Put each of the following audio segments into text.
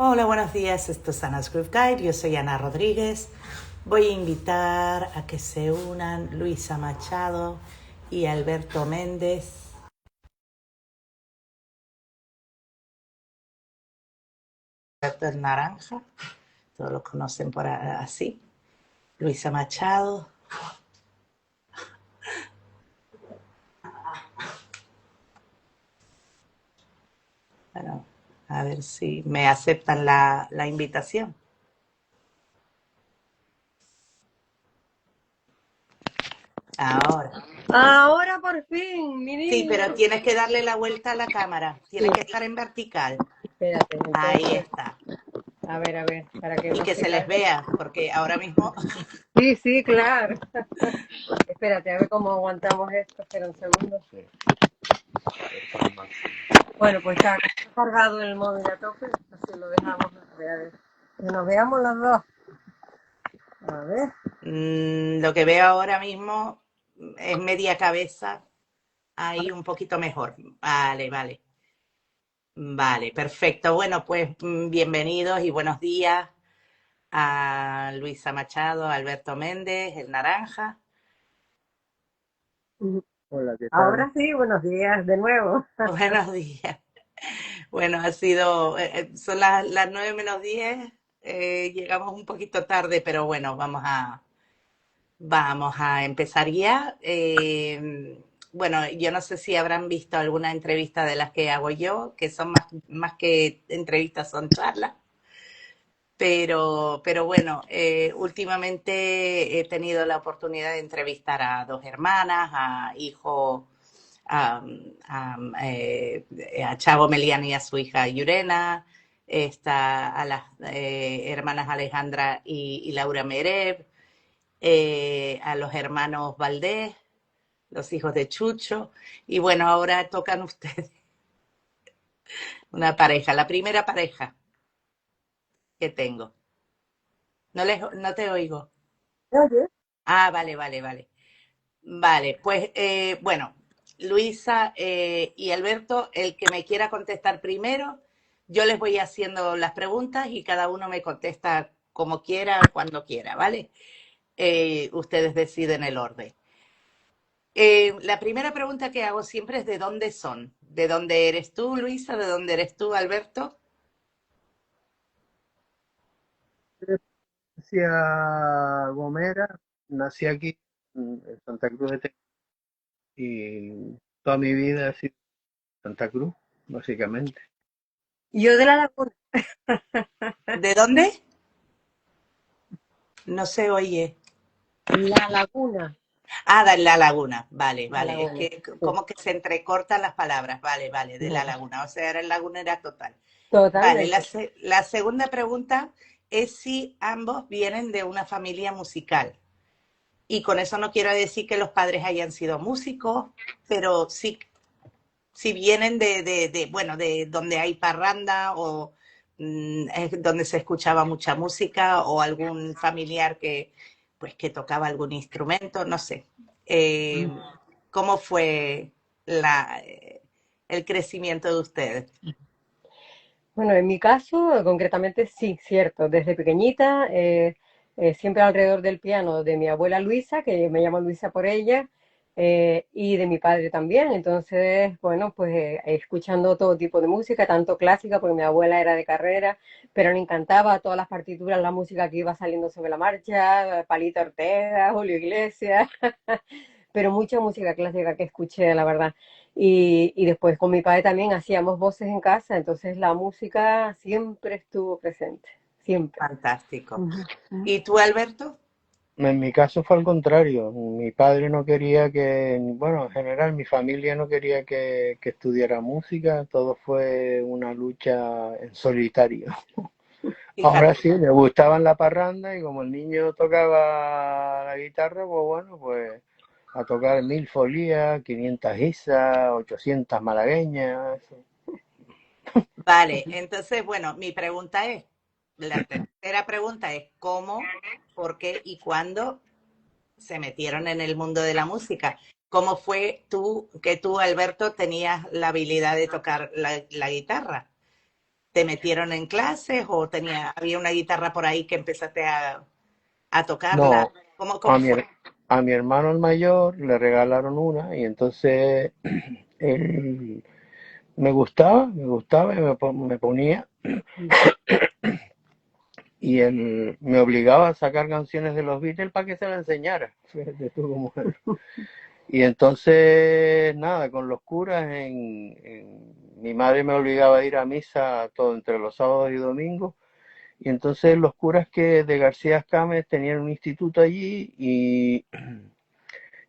Hola, buenos días. Esto es Ana's Groove Guide. Yo soy Ana Rodríguez. Voy a invitar a que se unan Luisa Machado y Alberto Méndez. Alberto el Naranja, todos lo conocen por así. Luisa Machado. Bueno, a ver si me aceptan la invitación. Ahora. Ahora por fin, mi Sí, niña. pero tienes que darle la vuelta a la cámara. Tiene Sí, que estar en vertical. espérate, Ahí entonces, está. a ver, para que Y no que se se les caiga. vea, porque ahora mismo... Sí, sí, claro. Espérate, a ver cómo aguantamos esto. Espera un segundo. Sí. Bueno, pues está cargado el móvil a tope, así lo dejamos. A ver, que nos veamos los dos. A ver. Lo que veo ahora mismo es media cabeza, ahí un poquito mejor. Vale, vale. Vale, perfecto. Bueno, pues bienvenidos y buenos días a Luisa Machado, a Alberto Méndez, el Naranja. Hola, ¿qué tal? Ahora sí, buenos días de nuevo. Buenos días. Bueno, son las 9 menos 10. Llegamos un poquito tarde, pero bueno, vamos a empezar ya. Bueno, yo no sé si habrán visto alguna entrevista de las que hago yo, que son más que entrevistas, son charlas. Pero bueno, últimamente he tenido la oportunidad de entrevistar a dos hermanas, a, a Chavo Melián y a su hija Yurena, a las hermanas Alejandra y Laura Merev, a los hermanos Valdés, los hijos de Chucho, y bueno, ahora tocan ustedes una pareja, la primera pareja que tengo. No te oigo. Oye, Ah, vale, vale, vale. Vale, pues bueno, Luisa y Alberto, el que me quiera contestar primero, yo les voy haciendo las preguntas y cada uno me contesta como quiera, cuando quiera, ¿vale? Ustedes deciden el orden. La primera pregunta que hago siempre es ¿de dónde son? ¿De dónde eres tú, Luisa? ¿De dónde eres tú, Alberto? Hacia Gomera, nací aquí en Santa Cruz de Tenerife y toda mi vida ha sido Santa Cruz, básicamente. yo de la laguna. ¿De dónde? No se oye. La laguna. Ah, de La Laguna, vale, La vale. Es laguna. que Sí. como que se entrecortan las palabras, vale, vale, de La Bueno, Laguna. O sea, era lagunera total. Vale, totalmente. la segunda pregunta es si ambos vienen de una familia musical. Y con eso no quiero decir que los padres hayan sido músicos, pero sí, si vienen bueno, de donde hay parranda o es donde se escuchaba mucha música o algún familiar pues, que tocaba algún instrumento, no sé. Eh, ¿Cómo fue el crecimiento de ustedes? Bueno, en mi caso, concretamente, sí, cierto. Desde pequeñita, siempre alrededor del piano de mi abuela Luisa, que me llamo Luisa por ella, y de mi padre también. Entonces, bueno, pues escuchando todo tipo de música, tanto clásica, porque mi abuela era de carrera, pero le encantaba todas las partituras, la música que iba saliendo sobre la marcha, Palito Ortega, Julio Iglesias, pero mucha música clásica que escuché, la verdad. Y después con mi padre también hacíamos voces en casa, entonces la música siempre estuvo presente, siempre. Fantástico. Ujú, ujú. ¿Y tú, Alberto? En mi caso fue al contrario. Mi padre no quería que, bueno, en general mi familia no quería que estudiara música. Todo fue una lucha en solitario. Ahora Fíjate. sí, me gustaban la parranda y como el niño tocaba la guitarra, pues bueno, pues a tocar 1000 folías, 500 isas, 800 malagueñas. Eso. Vale, entonces, bueno, mi pregunta es, la tercera pregunta es ¿cómo, por qué y cuándo se metieron en el mundo de la música? ¿Cómo fue que tú, Alberto, tenías la habilidad de tocar la guitarra? ¿Te metieron en clases o había una guitarra por ahí que empezaste a tocarla? No, ¿Cómo a fue? a mi hermano el mayor le regalaron una y entonces él me gustaba y me ponía y él me obligaba a sacar canciones de los Beatles para que se la enseñara. Fíjate tú cómo era. Y entonces, nada, con los curas, mi madre me obligaba a ir a misa todo entre los sábados y domingos. Y entonces los curas que de García Escames tenían un instituto allí y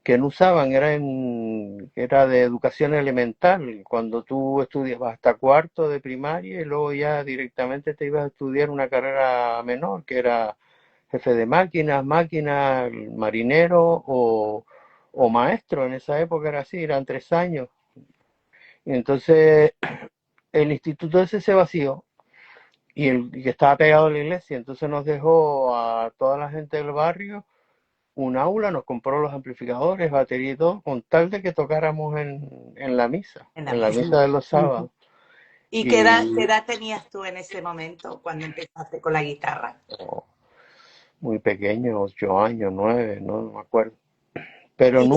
que no usaban, era de educación elemental, cuando tú estudiabas hasta cuarto de primaria y luego ya directamente te ibas a estudiar una carrera menor, que era jefe de máquinas, marinero o maestro. En esa época era así, eran 3 años. Y entonces el instituto ese se vació y que estaba pegado a la iglesia, entonces nos dejó a toda la gente del barrio un aula, nos compró los amplificadores, batería y todo, con tal de que tocáramos En la en la misa. misa de los sábados. ¿Y qué Y edad tenías tú en ese momento cuando empezaste con la guitarra? oh, muy pequeño, 8 años, 9, no me acuerdo. Pero Y,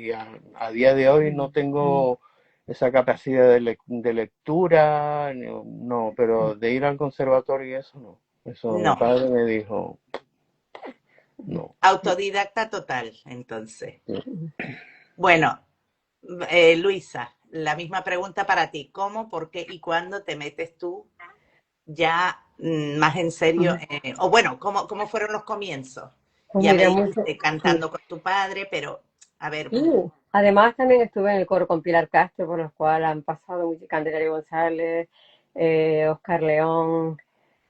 y a día de hoy no tengo esa capacidad de lectura, no, pero de ir al conservatorio y eso no. Eso mi no, padre me dijo, no. autodidacta total, entonces. Bueno, Luisa, la misma pregunta para ti. ¿Cómo, por qué y cuándo te metes tú ya más en serio? O bueno, ¿cómo fueron los comienzos? Pues Ya me mira, mucho, dijiste sí. cantando con tu padre, pero a ver, Sí, además también estuve en el coro con Pilar Castro, por los cuales han pasado Candelaria González, Oscar León,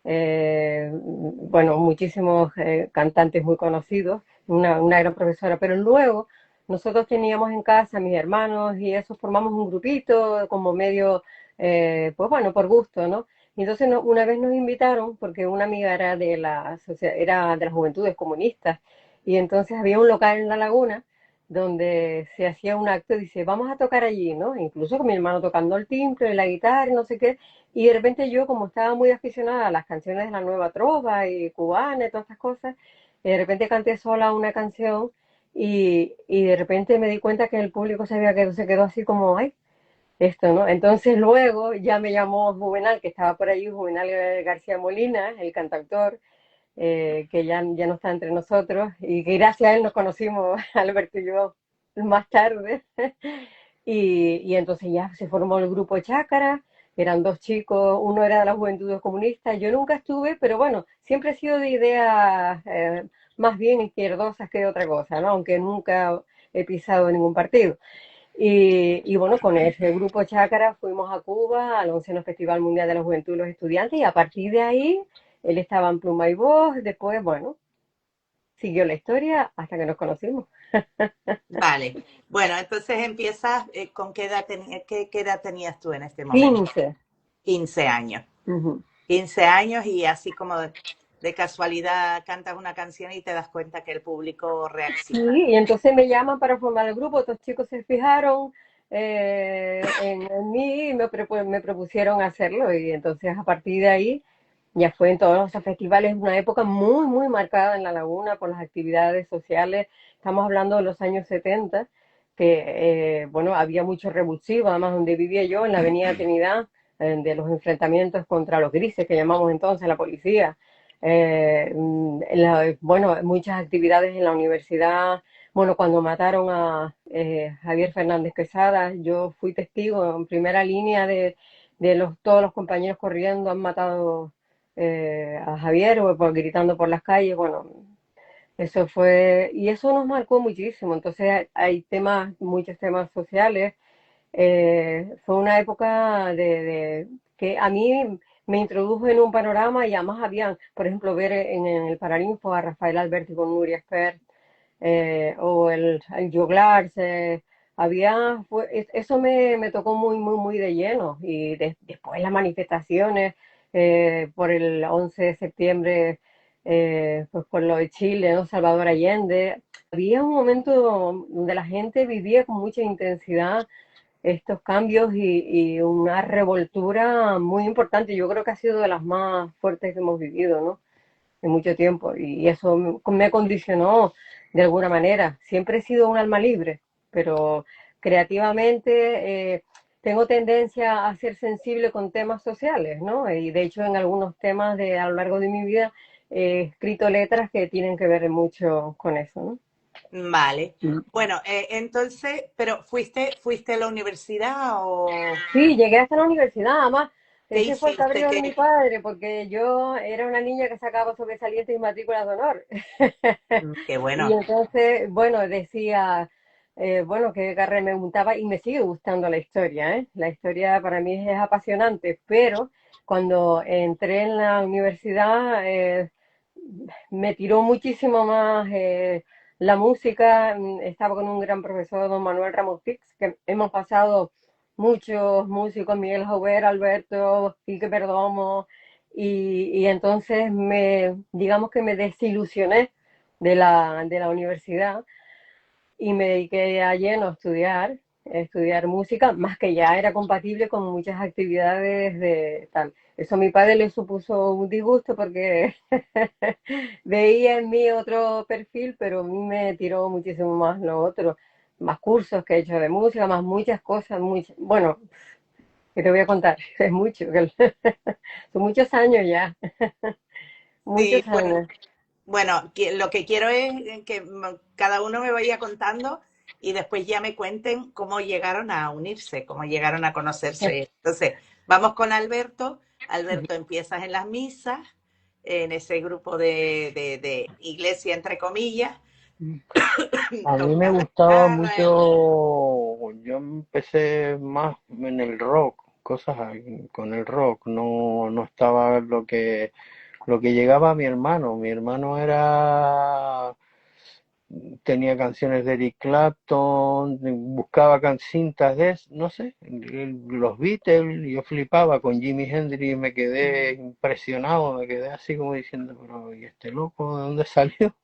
bueno, muchísimos cantantes muy conocidos, una gran profesora, pero luego nosotros teníamos en casa, mis hermanos y eso, formamos un grupito como medio, pues bueno, por gusto, ¿no? Y entonces una vez nos invitaron, porque una amiga era era de las Juventudes Comunistas, y entonces había un local en La Laguna donde se hacía un acto y dice, vamos a tocar allí, ¿no? Incluso con mi hermano tocando el timbre, la guitarra, y no sé qué. Y de repente yo, como estaba muy aficionada a las canciones de la nueva trova y cubana y todas estas cosas, de repente canté sola una canción y de repente me di cuenta que el público se quedó así como, ay, esto, ¿no? Entonces luego ya me llamó Juvenal, que estaba por ahí, Juvenal García Molina, el cantautor, que ya no está entre nosotros y que gracias a él nos conocimos, Alberto y yo, más tarde. Y entonces ya se formó el grupo Chácara, eran dos chicos, uno era de la Juventud Comunista, yo nunca estuve, pero bueno, siempre he sido de ideas más bien izquierdosas que de otra cosa, ¿no? Aunque nunca he pisado ningún partido. Y bueno, con ese grupo Chácara fuimos a Cuba, al 11 Festival Mundial de la Juventud y los Estudiantes, y a partir de ahí él estaba en Pluma y Voz, después, bueno, siguió la historia hasta que nos conocimos. vale. Bueno, entonces empiezas, ¿con qué edad tenías tú en este momento? 15. 15 años. Ujú. 15 años y así como de casualidad cantas una canción y te das cuenta que el público Sí, reacciona. y entonces me llaman para formar el grupo, estos chicos se fijaron en mí y me propusieron hacerlo y entonces a partir de ahí ya fue en todos los festivales, una época muy, muy marcada en La Laguna por las actividades sociales, estamos hablando de los años 70, que bueno, había mucho revulsivo, además donde vivía yo, en la Avenida Trinidad, de los enfrentamientos contra los grises que llamamos entonces la policía, bueno, muchas actividades en la universidad. Bueno, cuando mataron a Javier Fernández Quesada, yo fui testigo en primera línea de todos los compañeros corriendo, han matado a Javier gritando por las calles. Bueno, eso fue, y eso nos marcó muchísimo. Entonces hay temas, muchos temas sociales. Fue una época que a mí me introdujo en un panorama y además habían, por ejemplo, ver en el Paraninfo a Rafael Alberti con Nuria Espert, o el Joglars, eso me tocó muy, muy, muy de lleno. Y después las manifestaciones por el 11 de septiembre, pues por lo de Chile, ¿no? Salvador Allende. Había un momento donde la gente vivía con mucha intensidad estos cambios y una revoltura muy importante. Yo creo que ha sido de las más fuertes que hemos vivido, ¿no? En mucho tiempo. Y eso me condicionó de alguna manera. Siempre he sido un alma libre, pero creativamente tengo tendencia a ser sensible con temas sociales, ¿no? Y de hecho en algunos temas a lo largo de mi vida he escrito letras que tienen que ver mucho con eso, ¿no? Vale. Mm. Bueno, entonces, pero ¿fuiste a la universidad o Sí, llegué hasta la universidad, además, qué ese fue el hiciste? cabreo de mi padre, porque yo era una niña que sacaba sobresalientes y matrículas de honor. Qué Y bueno. entonces, bueno, decía, bueno, que carrera me gustaba y me sigue gustando la historia, ¿eh? La historia para mí es apasionante, pero cuando entré en la universidad me tiró muchísimo más la música. Estaba con un gran profesor, don Manuel Ramos Pix, que hemos pasado muchos músicos, Miguel Jover, Alberto, Quique Perdomo, y entonces digamos que me desilusioné de la universidad y me dediqué a lleno a estudiar música, más que ya era compatible con muchas actividades de tal. Eso a mi padre le supuso un disgusto porque veía en mí otro perfil, pero a mí me tiró muchísimo más lo otro, más cursos que he hecho de música, más muchas cosas, bueno, que te voy a contar, es mucho, son muchos años ya, Sí, muchos bueno, años. bueno, lo que quiero es que cada uno me vaya contando y después ya me cuenten cómo llegaron a unirse, cómo llegaron a conocerse. Entonces, vamos con Alberto. Alberto, empiezas en las misas, en ese grupo de iglesia, entre comillas, A mí me tocas la gustaba guitarra. mucho, yo empecé más en el rock, cosas con el rock, no estaba lo que llegaba a mi hermano. Mi hermano tenía canciones de Eric Clapton, buscaba cintas no sé, los Beatles, yo flipaba con Jimi Hendrix, me quedé impresionado, me quedé así como diciendo, pero ¿y este loco de dónde salió?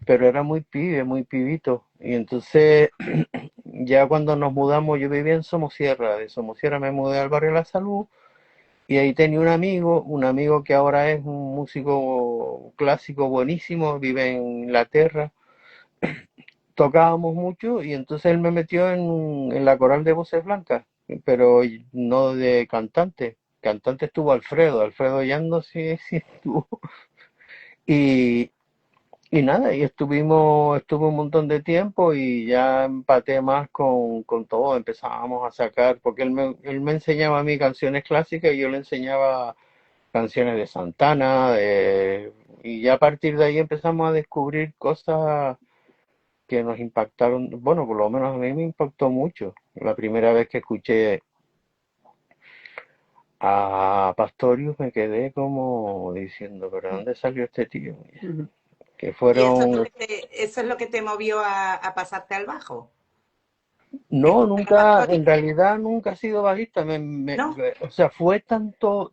Pero era muy pibe, muy pibito. Y entonces, ya cuando nos mudamos, yo vivía en Somosierra, de Somosierra me mudé al barrio La Salud, y ahí tenía un amigo que ahora es un músico clásico buenísimo, vive en Inglaterra. Tocábamos mucho y entonces él me metió en la coral de voces blancas, pero no de cantante. Cantante estuvo Alfredo Yando sí, sí estuvo. Y, y nada, estuve un montón de tiempo y ya empaté más con todo, empezábamos a sacar, porque él me enseñaba a mí canciones clásicas y yo le enseñaba canciones de Santana, y ya a partir de ahí empezamos a descubrir cosas que nos impactaron, bueno, por lo menos a mí me impactó mucho. La primera vez que escuché a Pastorius me quedé como diciendo, ¿pero dónde salió este tío? Que Y eso es lo fueron. que eso es lo que te movió a pasarte al bajo. No, Escuchar a nunca, Pastori, en realidad nunca he sido bajista. ¿no? O sea, fue tanto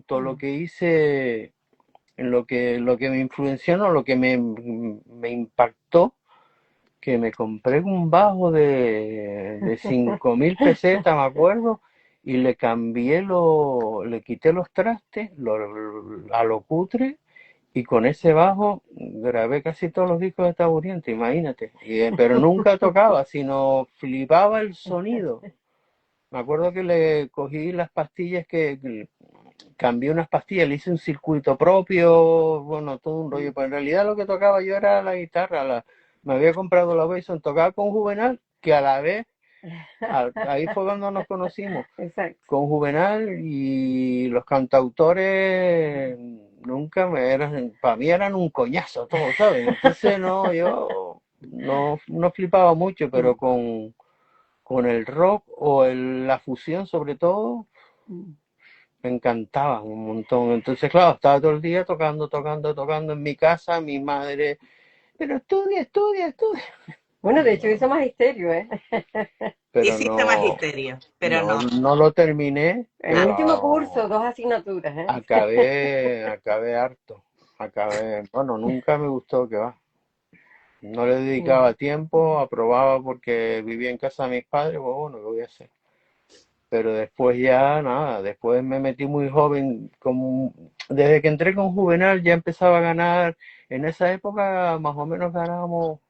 lo que hice, lo que me influenció, no, lo que me impactó, que me compré un bajo de 5.000 pesetas, me acuerdo, y le quité los trastes, a lo cutre, y con ese bajo grabé casi todos los discos de Taburiente, imagínate. Pero nunca tocaba, sino flipaba el sonido. Me acuerdo que le cogí las pastillas cambié unas pastillas, le hice un circuito propio, bueno, todo un rollo. Pero en realidad lo que tocaba yo era la guitarra. Me había comprado la Mason, tocaba con Juvenal, que a la vez, ahí fue cuando nos conocimos, Exacto. con Juvenal, y los cantautores nunca para mí eran un coñazo todos, ¿sabes? Entonces no, yo no flipaba mucho, pero con el rock o la fusión sobre todo, me encantaba un montón. Entonces, claro, estaba todo el día tocando en mi casa, mi madre, pero estudia, estudia, estudia. Bueno, Y de hecho hizo yo, magisterio, ¿eh? pero Hiciste no, magisterio, pero no, no. no lo terminé, El Ah, último curso, pero 2 asignaturas, ¿eh? acabé harto. Bueno, nunca me gustó que va. No le dedicaba tiempo, aprobaba porque vivía en casa de mis padres, pues bueno, ¿qué voy a hacer? Pero después ya nada, después me metí muy joven, como, desde que entré con Juvenal ya empezaba a ganar, en esa época más o menos ganábamos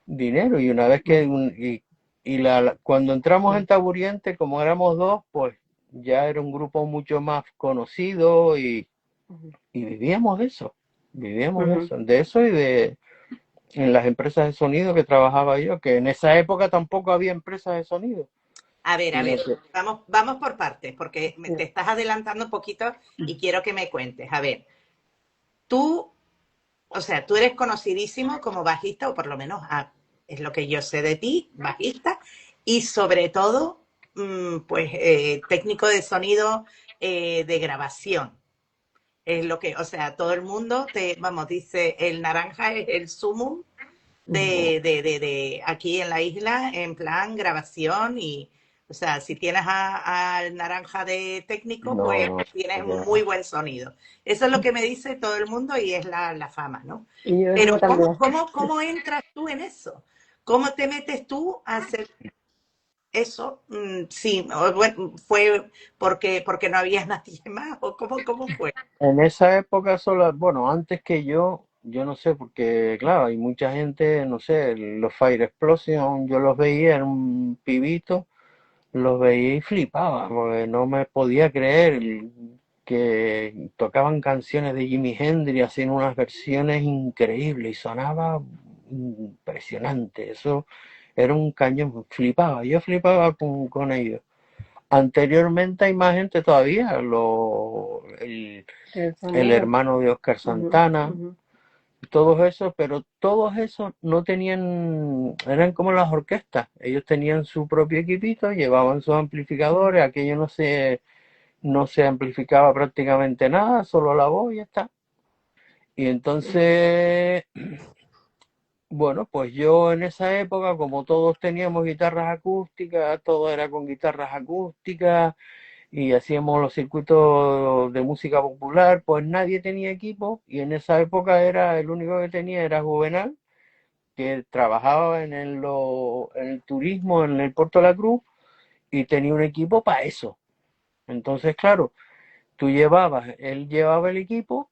dinero y una vez que, cuando entramos en Taburiente, como éramos dos, pues ya era un grupo mucho más conocido y vivíamos de eso y de en las empresas de sonido que trabajaba yo, que en esa época tampoco había empresas de sonido, A sino ver, que vamos por partes, porque te estás adelantando un poquito y quiero que me cuentes. A ver, tú, o sea, tú eres conocidísimo como bajista, o por lo menos es lo que yo sé de ti, bajista, y sobre todo, pues, técnico de sonido de grabación. Es lo que, o sea, todo el mundo vamos, dice, el naranja es el sumum de aquí en la isla, en plan grabación y, o sea, si tienes al naranja de técnico, no, pues no, tienes ya. muy buen sonido. Eso es lo que me dice todo el mundo y es la fama, ¿no? Y yo Pero mismo también. ¿cómo entras tú en eso? ¿Cómo te metes tú a hacer eso? Sí, bueno, fue porque no había nadie más, o cómo fue. En esa época solo, bueno, antes que yo no sé, porque claro, hay mucha gente, no sé, los Fire Explosion, yo los veía, era un pibito, los veía y flipaba, porque no me podía creer que tocaban canciones de Jimi Hendrix, hacían unas versiones increíbles y sonaba impresionante, eso era un cañón, flipaba, yo flipaba con ellos. Anteriormente hay más gente todavía, El el sonido. hermano de Oscar Ujú, Santana, ujú. todos esos, pero todos esos no tenían, eran como las orquestas, ellos tenían su propio equipito, llevaban sus amplificadores, aquello no se amplificaba prácticamente nada, solo la voz y ya está. Y entonces, bueno, pues yo en esa época, como todos teníamos guitarras acústicas, todo era con guitarras acústicas, y hacíamos los circuitos de música popular, pues nadie tenía equipo y en esa época era el único que tenía era Juvenal, que trabajaba en el turismo en el Puerto de la Cruz y tenía un equipo para eso. Entonces, claro, él llevaba el equipo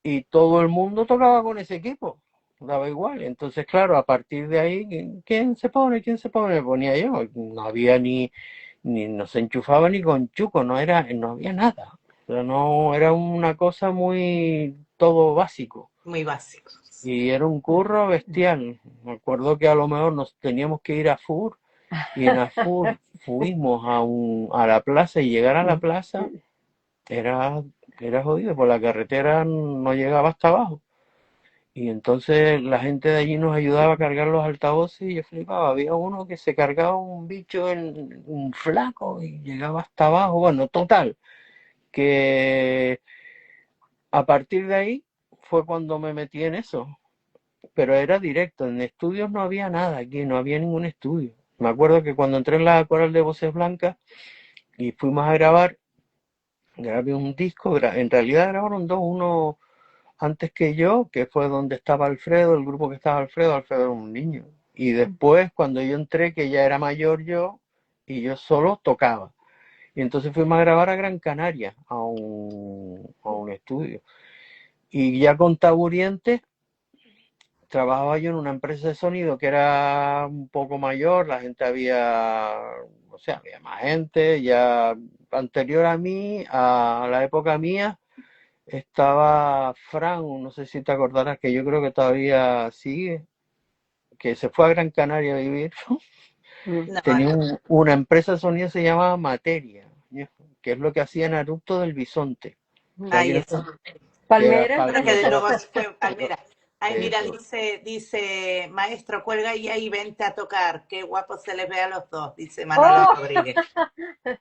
y todo el mundo tocaba con ese equipo, daba igual. Entonces, claro, a partir de ahí, ¿quién se pone? ¿Quién se pone? Me ponía yo. No había ni no se enchufaba ni con chuco, no había nada. O sea, no, era una cosa muy todo básico. Muy básico. Y era un curro bestial. Me acuerdo que a lo mejor nos teníamos que ir a Fur y en Afur fuimos a la plaza y llegar a la plaza era, era jodido, por la carretera no llegaba hasta abajo. Y entonces la gente de allí nos ayudaba a cargar los altavoces y yo flipaba. Había uno que se cargaba un bicho en un flaco y llegaba hasta abajo. Bueno, total, que a partir de ahí fue cuando me metí en eso. Pero era directo, en estudios no había nada aquí, no había ningún estudio. Me acuerdo que cuando entré en la Coral de Voces Blancas y fuimos a grabar, grabé un disco, en realidad grabaron dos, uno antes que yo, que fue donde estaba Alfredo, el grupo que estaba Alfredo era un niño. Y después, cuando yo entré, que ya era mayor yo, y yo solo tocaba. Y entonces fuimos a grabar a Gran Canaria, a un estudio. Y ya con Taburiente, trabajaba yo en una empresa de sonido que era un poco mayor, la gente o sea, había más gente, ya anterior a mí, a la época mía, estaba Fran, no sé si te acordarás, que yo creo que todavía sigue, que se fue a Gran Canaria a vivir. No, Tenía una empresa de sonido que se llamaba Materia, ¿no? Que es lo que hacía en Aruto del Bisonte. Que ahí alguien está. que era Palmera. Bueno, lo que luego conoce. fue Palmera. Ay, mira, Eso. dice, maestro, cuelga ya y vente a tocar. Qué guapo se les ve a los dos, dice Manolo ¡Oh! Rodríguez.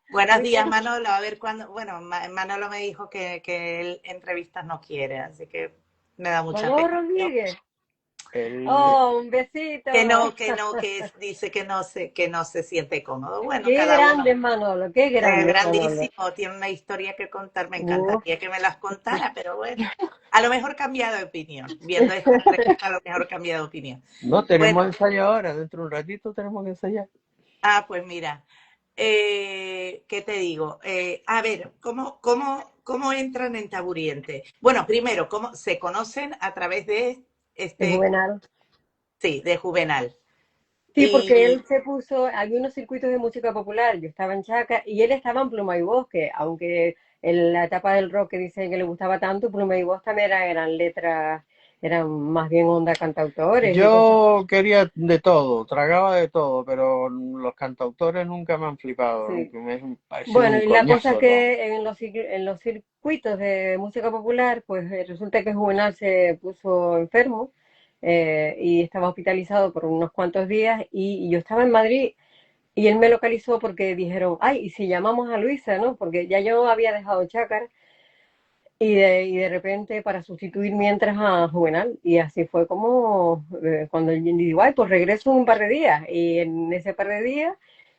Buenos Muy días, bien. Manolo. A ver cuándo. Bueno, Manolo me dijo que él entrevistas no quiere, así que me da mucha Manolo pena. Rodríguez. Él, Oh, un besito. dice que no se siente cómodo. Bueno, Qué cada uno grande Manolo, qué grande Manolo. grandísimo, tiene una historia que contar, me Uf, encantaría que me las contara, pero bueno, a lo mejor cambia de opinión, viendo esta entrevista a lo mejor cambia de opinión. no Bueno, tenemos ensayo ahora, dentro de un ratito tenemos que ensayar. pues mira, ¿qué te digo? A ver, ¿cómo entran en Taburiente? Bueno, primero, ¿cómo se conocen a través de es este, Juvenal. sí, de Juvenal? Sí, porque Y él se puso, había unos circuitos de música popular, yo estaba en Chaca y él estaba en Pluma y Voz, que aunque en la etapa del rock que dice que le gustaba tanto, Pluma y Voz también eran letras, eran más bien onda cantautores y cosas. Yo quería de todo, tragaba de todo, pero los cantautores nunca me han flipado, Sí. aunque me han parecido Bueno, un y la cosa es coñazo todo. que en los circuitos de música popular, pues resulta que Juvenal se puso enfermo y estaba hospitalizado por unos cuantos días y yo estaba en Madrid y él me localizó porque dijeron, ay, ¿y si llamamos a Luisa, no? Porque ya yo había dejado Chácar y de repente para sustituir mientras a Juvenal. Y así fue como cuando yo digo, ay, pues regreso en un par de días. Y en ese par de días,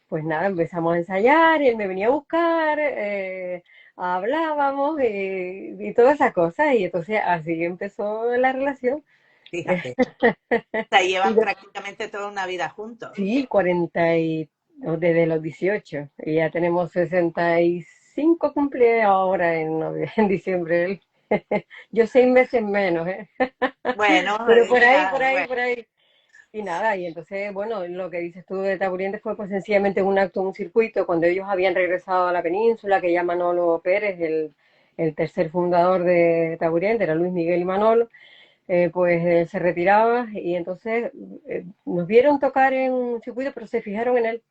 pues nada, empezamos a ensayar y él me venía a buscar, hablábamos y todas esas cosas. Y entonces así empezó la relación. fíjate, o sea, Y llevan de- prácticamente toda una vida juntos. sí, 40 y, no, desde los 18. Y ya tenemos 65 cumple ahora en diciembre. Él. Yo 6 meses menos, ¿eh? Bueno, Pero por ahí, por ya, ahí, bueno, por ahí. Y nada, y entonces, bueno, lo que dices tú de Taburiente fue pues sencillamente un acto, un circuito, cuando ellos habían regresado a la península, que ya Manolo Pérez, el tercer fundador de Taburiente, era Luis Miguel y Manolo, pues se retiraba y entonces nos vieron tocar en un circuito, pero se fijaron en él.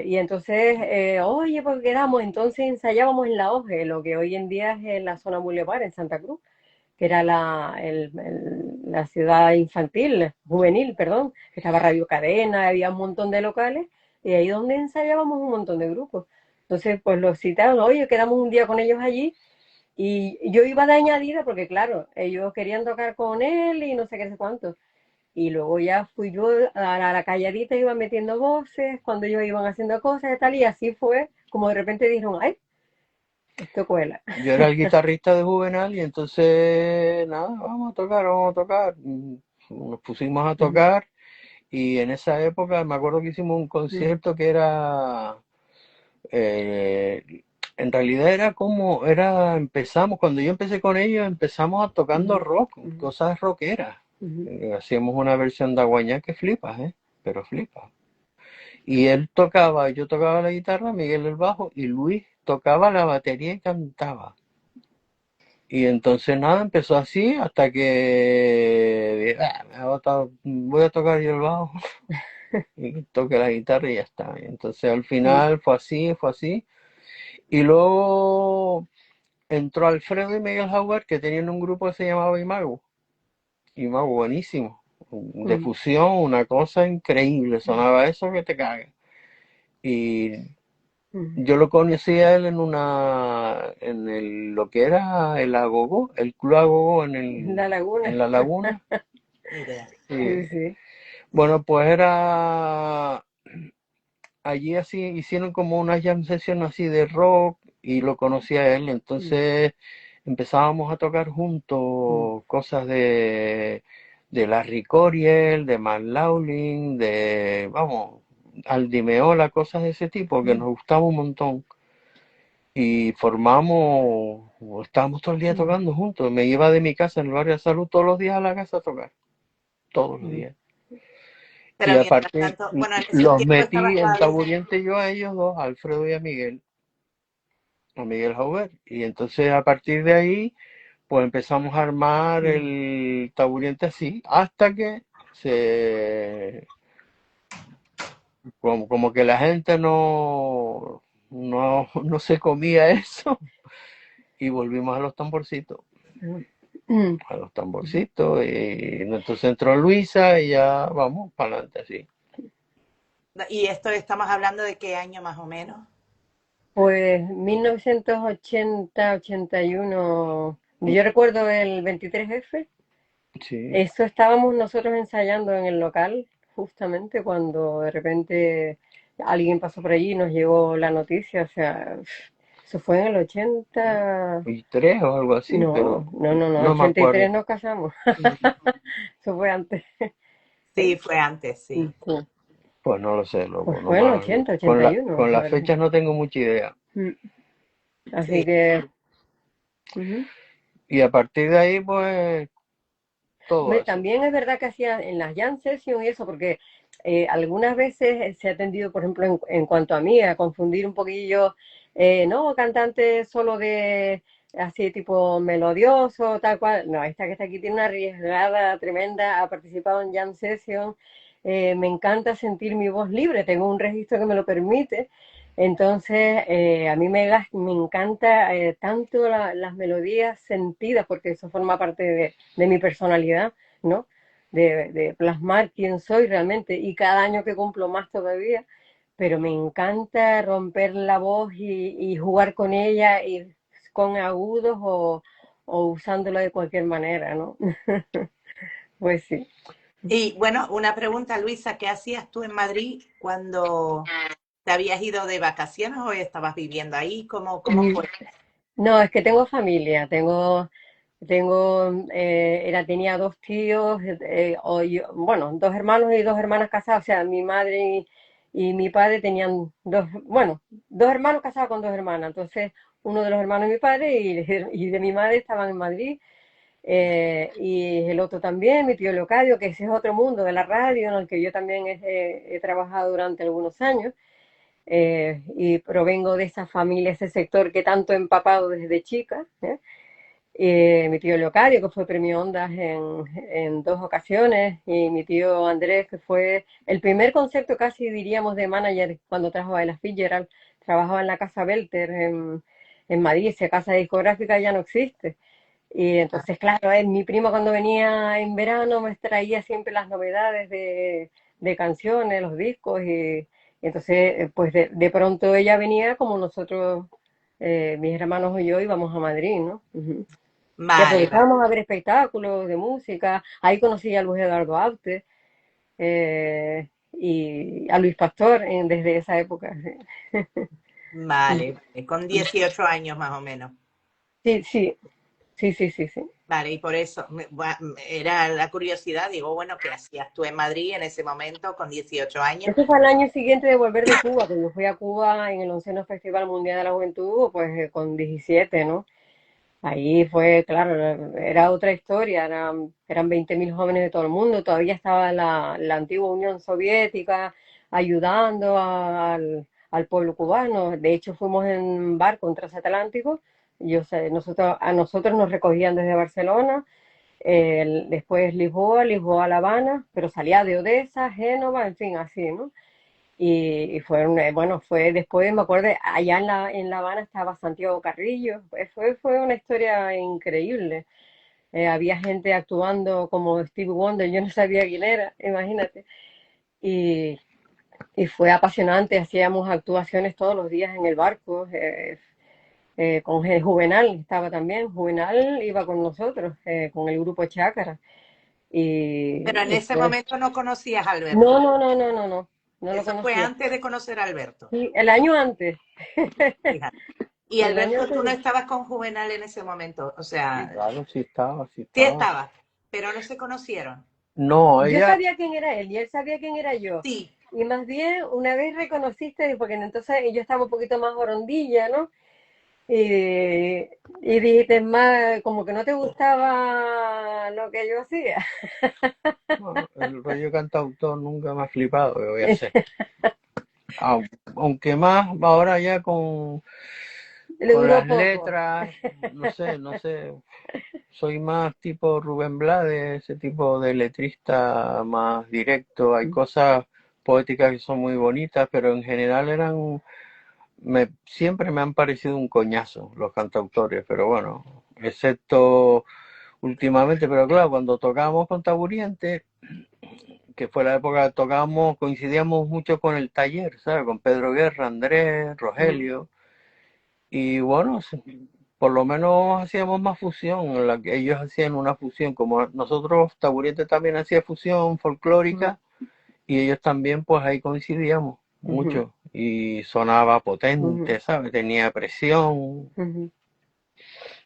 Y entonces, oye, pues quedamos, entonces ensayábamos en la OGE, lo que hoy en día es en la zona Boulevard, en Santa Cruz, que era la ciudad infantil, juvenil, perdón, que estaba Radio Cadena, había un montón de locales, y ahí donde ensayábamos un montón de grupos. Entonces, pues los citaron, oye, quedamos un día con ellos allí, y yo iba de añadida, porque claro, ellos querían tocar con él y no sé qué sé cuánto. Y luego ya fui yo a la calladita, iba metiendo voces, cuando ellos iban haciendo cosas y tal, y así fue, como de repente dijeron, ay, esto cuela. Yo era el guitarrista de Juvenal y entonces, nada, vamos a tocar, vamos a tocar. Nos pusimos a tocar y en esa época me acuerdo que hicimos un concierto que era, eh, en realidad era como, empezamos, cuando yo empecé con ellos, empezamos tocando rock, cosas rockeras. Hacíamos una versión de Aguañá que flipas, ¿eh? Pero flipas. Y él tocaba, yo tocaba la guitarra, Miguel el bajo y Luis tocaba la batería y cantaba. Y entonces nada, empezó así hasta que voy a tocar yo el bajo y toqué la guitarra y ya está. Y entonces al final fue así, fue así. Y luego entró Alfredo y Miguel Howard que tenían un grupo que se llamaba Imago. Imago, buenísimo. De fusión, una cosa increíble. Sonaba eso que te caga. Y yo lo conocí a él lo que era el Agogo, el Club Agogo La en laguna, la laguna. ni idea. sí, Sí. sí. Bueno, pues allí así, hicieron como una jam session así de rock y lo conocí a él. Entonces empezábamos a tocar juntos cosas de Larry Coryell, de Matt Laughlin, vamos, Aldi Meola, cosas de ese tipo que nos gustaba un montón. Y estábamos todo el día tocando juntos. Me iba de mi casa en el barrio de Salud todos los días a la casa a tocar, todos los días. Pero Y mientras aparte tanto, bueno, en ese los tiempo estabas metí en todavía. Taburiente yo a ellos dos, a Alfredo y a Miguel Jauber. Y entonces a partir de ahí, pues empezamos a armar el Taburiente así, hasta que como que la gente no se comía eso y volvimos a los tamborcitos. A los tamborcitos y entonces entró Luisa y ya vamos para adelante así. Y esto estamos hablando de qué año más o menos. Pues 1980, 81. Yo recuerdo el 23F, Sí. Eso estábamos nosotros ensayando en el local, justamente cuando de repente alguien pasó por allí y nos llegó la noticia. O sea, eso fue en el 80. Y tres o algo así, pero No, no me 83 acuerdo. nos casamos. Eso fue antes. Sí, fue antes, Sí, sí. Pues no lo sé, pues loco, no fue en el más. 80, 81. Con A las ver. fechas no tengo mucha idea. Así Sí. que, ujú. Y a partir de ahí, pues, todo Hombre, eso. también es verdad que hacía en las jam sessions y eso, porque algunas veces se ha tendido, por ejemplo, en cuanto a mí, a confundir un poquillo, no, cantante solo de así tipo melodioso, tal cual. No, esta que está aquí tiene una arriesgada tremenda, ha participado en jam sessions. Me encanta sentir mi voz libre, tengo un registro que me lo permite. Entonces, a mí me encanta tanto las melodías sentidas, porque eso forma parte de mi personalidad, ¿no? De plasmar quién soy realmente, y cada año que cumplo más todavía, pero me encanta romper la voz y jugar con ella, y con agudos o usándola de cualquier manera, ¿no? Pues sí. Y bueno, una pregunta, Luisa, ¿qué hacías tú en Madrid cuando te habías ido de vacaciones o estabas viviendo ahí? ¿Cómo fue? No, es que tengo familia, tenía dos tíos, bueno, dos hermanos y dos hermanas casadas. O sea, mi madre y mi padre tenían dos hermanos casados con dos hermanas. Entonces, uno de los hermanos de mi padre y de mi madre estaban en Madrid, y el otro también, mi tío Leocadio, que ese es otro mundo de la radio en el que yo también he trabajado durante algunos años. Y provengo de esa familia, ese sector que tanto he empapado desde chica, ¿eh? Mi tío Leocadio, que fue premio Ondas en dos ocasiones, y mi tío Andrés, que fue el primer concepto casi diríamos de manager cuando trabajaba en la Fitzgerald. Trabajaba en la Casa Belter en Madrid. Esa casa discográfica ya no existe. Y entonces, claro, mi prima cuando venía en verano me traía siempre las novedades de canciones, los discos, y entonces, pues de pronto ella venía como nosotros, mis hermanos y yo íbamos a Madrid, ¿no? Ujú. Y Vale, vale. aprovechábamos a ver espectáculos de música. Ahí conocí a Luis Eduardo Aute, y a Luis Pastor desde esa época. Vale, vale. Con 18 años más o menos. Sí, sí, sí, sí, sí, sí. Vale, y por eso era la curiosidad, digo, bueno, ¿qué hacías tú en Madrid en ese momento con 18 años? Este fue el año siguiente de volver de Cuba, que yo fui a Cuba en el 11º Festival Mundial de la Juventud, pues con 17, ¿no? Ahí fue, claro, era otra historia. Eran 20.000 jóvenes de todo el mundo. Todavía estaba la antigua Unión Soviética ayudando al pueblo cubano. De hecho, fuimos en barco, en transatlántico. Yo sé, a nosotros nos recogían desde Barcelona, después Lisboa, La Habana, pero salía de Odessa, Génova, en fin, así, ¿no? Y fue después, me acuerdo, allá en la Habana estaba Santiago Carrillo. Fue una historia increíble. Había gente actuando como Steve Wonder, yo no sabía quién era, imagínate. Y, y fue apasionante. Hacíamos actuaciones todos los días en el barco, con Juvenal estaba también. Juvenal iba con nosotros, con el grupo Chácara. Pero en Y ese fue... momento no conocías a No, Alberto. no, no, no, no, no, no lo Eso fue conocía. antes de conocer a Alberto. Sí, el año antes. Fíjate. Y El año Alberto, tú no antes. estabas con Juvenal en ese momento, o Sí, sea, claro, sí estaba, sí sí estaba. estabas, pero no se conocieron. No, Yo ella, sabía quién era él y él sabía quién era yo. Sí, Y más bien, una vez reconociste, porque entonces yo estaba un poquito más orondilla, ¿no? Y dijiste más, como que no te gustaba lo que yo hacía. bueno, el rollo cantautor nunca me ha flipado, que voy a hacer. Au- Aunque más ahora ya Le con duró las poco. letras, no sé, soy más tipo Rubén Blades, ese tipo de letrista más directo. Hay cosas poéticas que son muy bonitas, pero en general siempre me han parecido un coñazo los cantautores, pero bueno, excepto últimamente, pero claro, cuando tocábamos con Taburiente, que fue la época que tocábamos, coincidíamos mucho con el taller, ¿sabes? Con Pedro Guerra, Andrés, Rogelio, y bueno, por lo menos hacíamos más fusión, en la que ellos hacían una fusión, como nosotros, Taburiente también hacía fusión Ujú, folclórica, y ellos también, pues ahí coincidíamos ujú, mucho, y sonaba ujú, potente, ¿sabes? Tenía presión, ujú,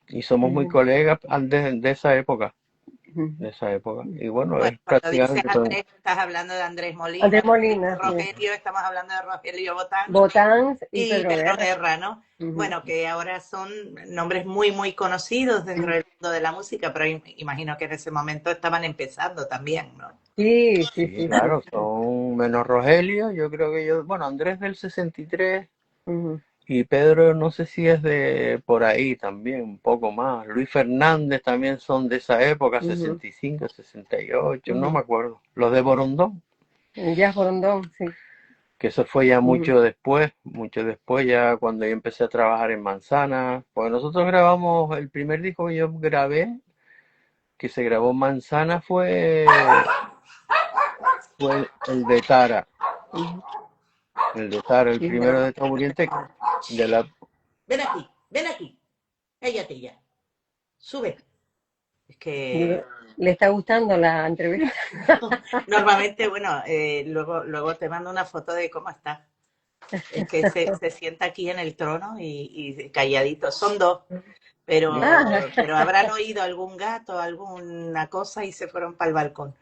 y somos muy ujú, colegas de esa época, ujú. y bueno, Bueno, es cuando dices prácticamente todo. Andrés, estás hablando de Andrés Molina, Andrés cuando dices Molina, sí. Rogelio, estamos hablando de Rogelio Botán Botán y y Pedro Pedro Guerra. Guerra, ¿no? Ujú. Bueno, que ahora son nombres muy, muy conocidos dentro del mundo de la música, pero imagino que en ese momento estaban empezando también, ¿no? Sí, sí, Sí, sí, sí. claro, son menos Rogelio, yo creo que yo, bueno, Andrés del 63 Ujú, y Pedro no sé si es de por ahí también, un poco más. Luis Fernández también son de esa época, ujú, 65, 68, no ujú. me acuerdo. Los de Borondón, Jazz Borondón, sí. que eso fue ya Ujú, mucho después ya cuando yo empecé a trabajar en Manzana, pues nosotros grabamos, el primer disco que yo grabé, que se grabó en Manzana fue ujú. el de Tara, el Sí, primero de Taburiente de la. Ven aquí, cállate ya, sube. Es que digo, ¿le está gustando la entrevista? normalmente, bueno, luego te mando una foto de cómo está. Es que se sienta aquí en el trono y calladito. Son dos, Ah, pero habrán oído algún gato, alguna cosa y se fueron para el balcón.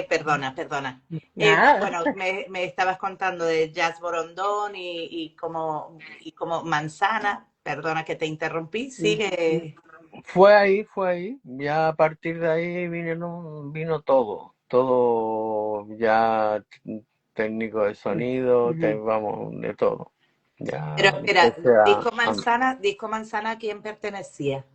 Perdona. nada. Bueno, me estabas contando de Jazz Borondón y como Manzana. Perdona que te interrumpí. Sigue. Fue ahí, ya a partir de ahí vino todo ya técnico de sonido, Ujú. vamos, de todo. Pero Ya espera, empecé Disco Manzana, ¿a quién pertenecía?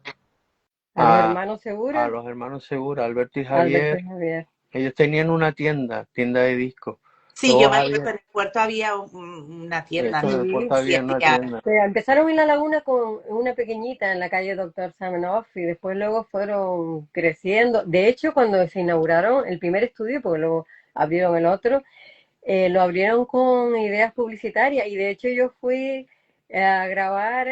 A los a, hermanos a Segura, los hermanos Segura, Alberto y Alberto y Javier, Javier. ellos tenían una tienda de discos, Sí, yo todos me acuerdo que habían, en el puerto había una tienda, eso ¿no? en el Sí. puerto Sí, había una había. tienda. Empezaron en La Laguna con una pequeñita en la calle Doctor Samenoff y después luego fueron creciendo. De hecho, cuando se inauguraron el primer estudio, porque luego abrieron el otro, lo abrieron con ideas publicitarias y de hecho yo fui a grabar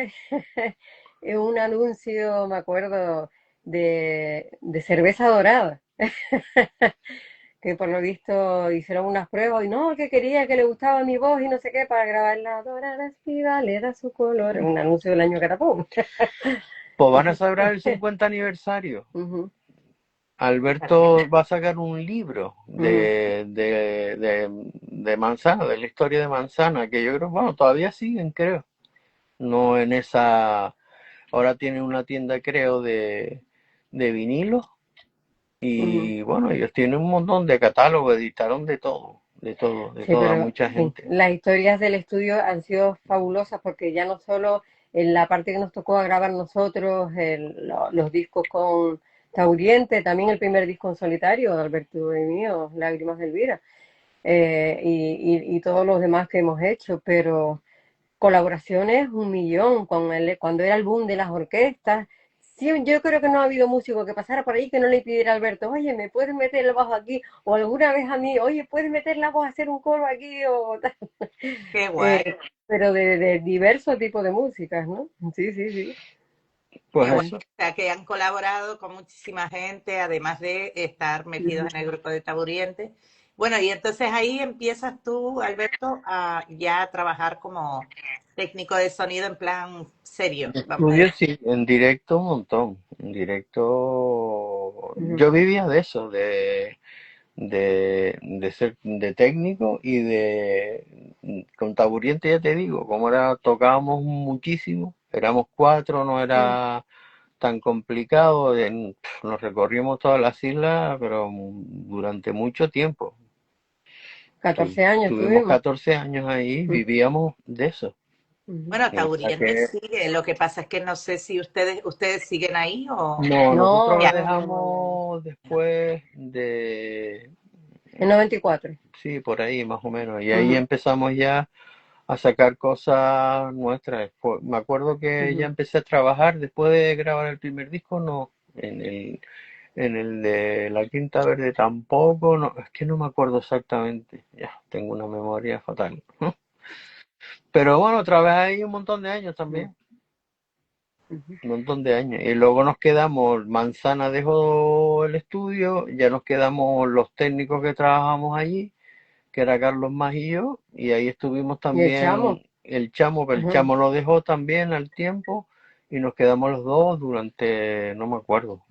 un anuncio, me acuerdo, de cerveza dorada, que por lo visto hicieron unas pruebas y no, que quería que le gustaba mi voz y no sé qué para grabar la dorada espiga, le da su color, un anuncio del año Catapum. Pues van a celebrar el 50 aniversario. Ujú, Alberto va a sacar un libro ujú, de Manzana, de la historia de Manzana, que yo creo, bueno, todavía siguen, creo. No en esa, ahora tienen una tienda, creo, de vinilos ujú. y bueno, ellos tienen un montón de catálogos, editaron de Sí, toda pero mucha sí, gente. las historias del estudio han sido fabulosas porque ya no solo en la parte que nos tocó a grabar nosotros, los discos con Tauriente, también el primer disco en solitario, Alberto y mío, Lágrimas de Elvira, y todos los demás que hemos hecho, pero colaboraciones un millón cuando era el boom de las orquestas. Sí, yo creo que no ha habido músico que pasara por ahí que no le pidiera a Alberto, oye, ¿me puedes meter el bajo aquí? O alguna vez a mí, oye, ¿puedes meter la voz a hacer un coro aquí? O tal. Qué guay, Eh, pero de diversos tipos de músicas, ¿no? Sí, sí, sí. Pues qué guay. eso. O sea, que han colaborado con muchísima gente, además de estar metidos en el grupo de Taburiente. Bueno, y entonces ahí empiezas tú, Alberto, a ya trabajar como técnico de sonido en plan serio, vamos a Estudio decir. sí, en directo un montón. En directo, Ujú, yo vivía de eso, de ser de técnico y con Taburiente ya te digo, como era, tocábamos muchísimo, éramos cuatro, no ujú. era tan complicado, nos recorrimos todas las islas, pero durante mucho tiempo. 14 años Tuvimos tuvimos. 14 años ahí, Ujú, vivíamos de eso. ujú. Bueno, Y hasta Taburiente que sigue, lo que pasa es que no sé si ustedes siguen ahí o no, nosotros No, lo ya. no, no, no, ya no. dejamos después de, En 94. sí, por ahí más o menos, y ahí Ujú, empezamos ya a sacar cosas nuestras. Me acuerdo que ya ujú. empecé a trabajar después de grabar el primer disco, no, en el de La Quinta Verde tampoco, no, es que no me acuerdo exactamente, ya, tengo una memoria fatal. Pero bueno, trabajé ahí un montón de años Ujú. también. Ujú. un montón de años. Y luego nos quedamos, Manzana dejó el estudio, ya nos quedamos los técnicos que trabajamos allí, que era Carlos Más y yo, y ahí estuvimos Y el también chamo. el Chamo, pero el Ujú. Chamo lo dejó también al tiempo, y nos quedamos los dos durante, no me acuerdo,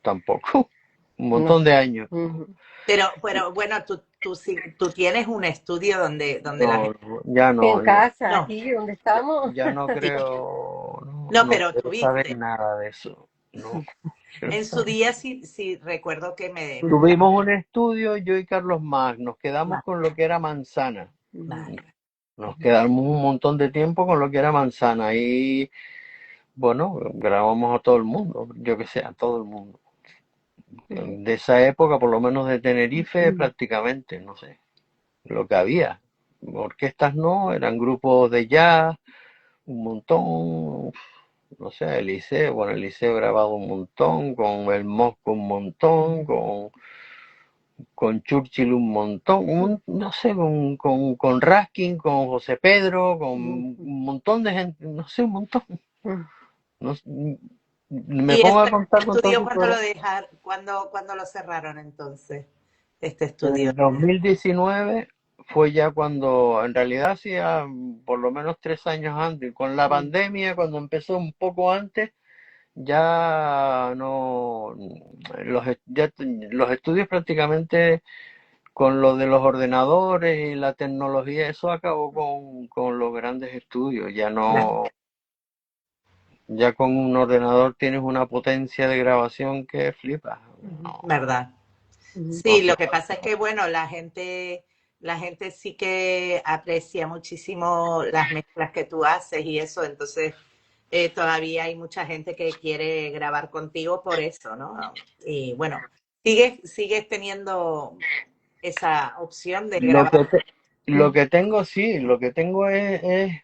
tampoco, un No montón de sé. años. Ujú. Pero bueno, tú tienes un estudio donde la No, gente... no, ya En no, casa, No, aquí donde ya, estamos. ya no sí. creo, no, No, no pero quiero saber tuviste. nada de eso, no quiero En su saber. día sí recuerdo que me... Tuvimos un estudio, yo y Carlos Más, nos quedamos Vale, con lo que era Manzana. Ujú. vale. Nos quedamos un montón de tiempo con lo que era Manzana y bueno, grabamos a todo el mundo, yo que sé, a todo el mundo. Ujú. De esa época, por lo menos de Tenerife, prácticamente, no sé, lo que había. Orquestas no, eran grupos de jazz, un montón, no sé, Eliseo, bueno, Eliseo grabado un montón, con el Mosco un montón, con Churchill un montón, no sé, con Raskin, con José Pedro, con un Ujú. montón de gente, no sé, un montón. Ujú. No sé, me ¿Y pongo a este contar con todo estudio su cuándo lo corazón. dejaron? ¿Cuándo lo cerraron entonces? Este En estudio. el 2019 fue ya cuando, en realidad hacía por lo menos 3 años antes, con la Ujú. pandemia, cuando empezó un poco antes, ya no, los estudios prácticamente con lo de los ordenadores y la tecnología, eso acabó con los grandes estudios. Ya Claro. no, ya con un ordenador tienes una potencia de grabación que flipas. Ujú. No, ¿Verdad? Ujú. no Sí, hace lo que pasa falta. es que, bueno, la gente sí que aprecia muchísimo las mezclas que tú haces y eso, entonces todavía hay mucha gente que quiere grabar contigo por eso, ¿no? Y bueno, sigues teniendo esa opción de Lo grabar. que lo que tengo, sí, lo que tengo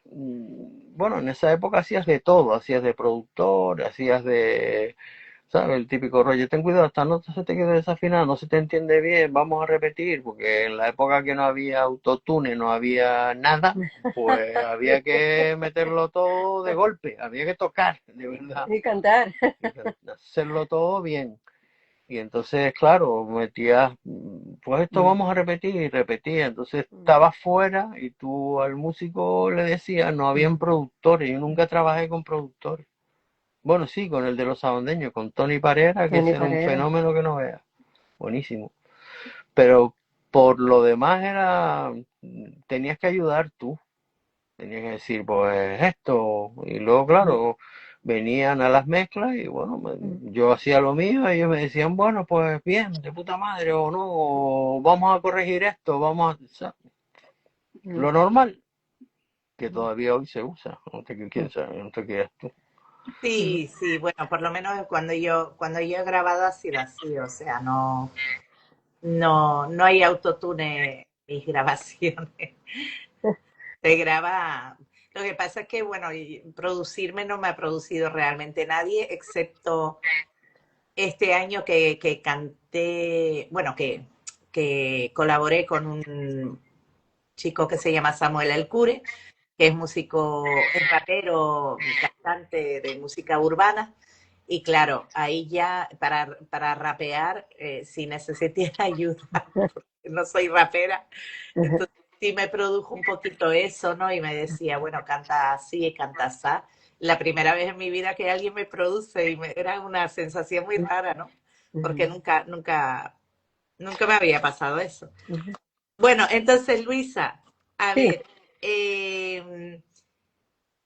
bueno, en esa época hacías de todo, hacías de productor, hacías de, ¿sabes? El típico rollo, ten cuidado, esta nota se te queda desafinada, no se te entiende bien, vamos a repetir, porque en la época que no había autotune, no había nada, pues había que meterlo todo de golpe, había que tocar, de verdad, Y cantar. y hacerlo todo bien. Y entonces, claro, metías, pues esto Ujú. vamos a repetir y repetía. Entonces estabas fuera y tú al músico le decías, no habían Ujú. productores. Yo nunca trabajé con productores. Bueno, sí, con el de los sabandeños, con Tony Parera, que Tony ese era un Parera. fenómeno que no veas. Buenísimo. Pero por lo demás tenías que ayudar tú. Tenía que decir, pues esto, y luego, Ujú. claro, venían a las mezclas y bueno, Ujú. yo hacía lo mío y ellos me decían, bueno, pues bien, de puta madre, o no, o vamos a corregir esto, Ujú. lo normal, que Ujú. todavía hoy se usa, no te quién sabe, no te quieras tú. Ujú. Sí, sí, bueno, por lo menos cuando yo he grabado ha sido así, o sea, no hay autotune en mis grabaciones. Se graba. Lo que pasa es que, bueno, y producirme no me ha producido realmente nadie, excepto este año que canté, bueno, que colaboré con un chico que se llama Samuel Alcure, que es músico, es rapero, cantante de música urbana. Y claro, ahí ya para rapear sí necesité ayuda, porque no soy rapera. Ujú. Entonces sí me produjo un poquito eso, ¿no? Y me decía, bueno, canta así, canta así. La primera vez en mi vida que alguien me produce era una sensación muy rara, ¿no? Porque Ujú. nunca me había pasado eso. Ujú. Bueno, entonces, Luisa, a Sí. ver,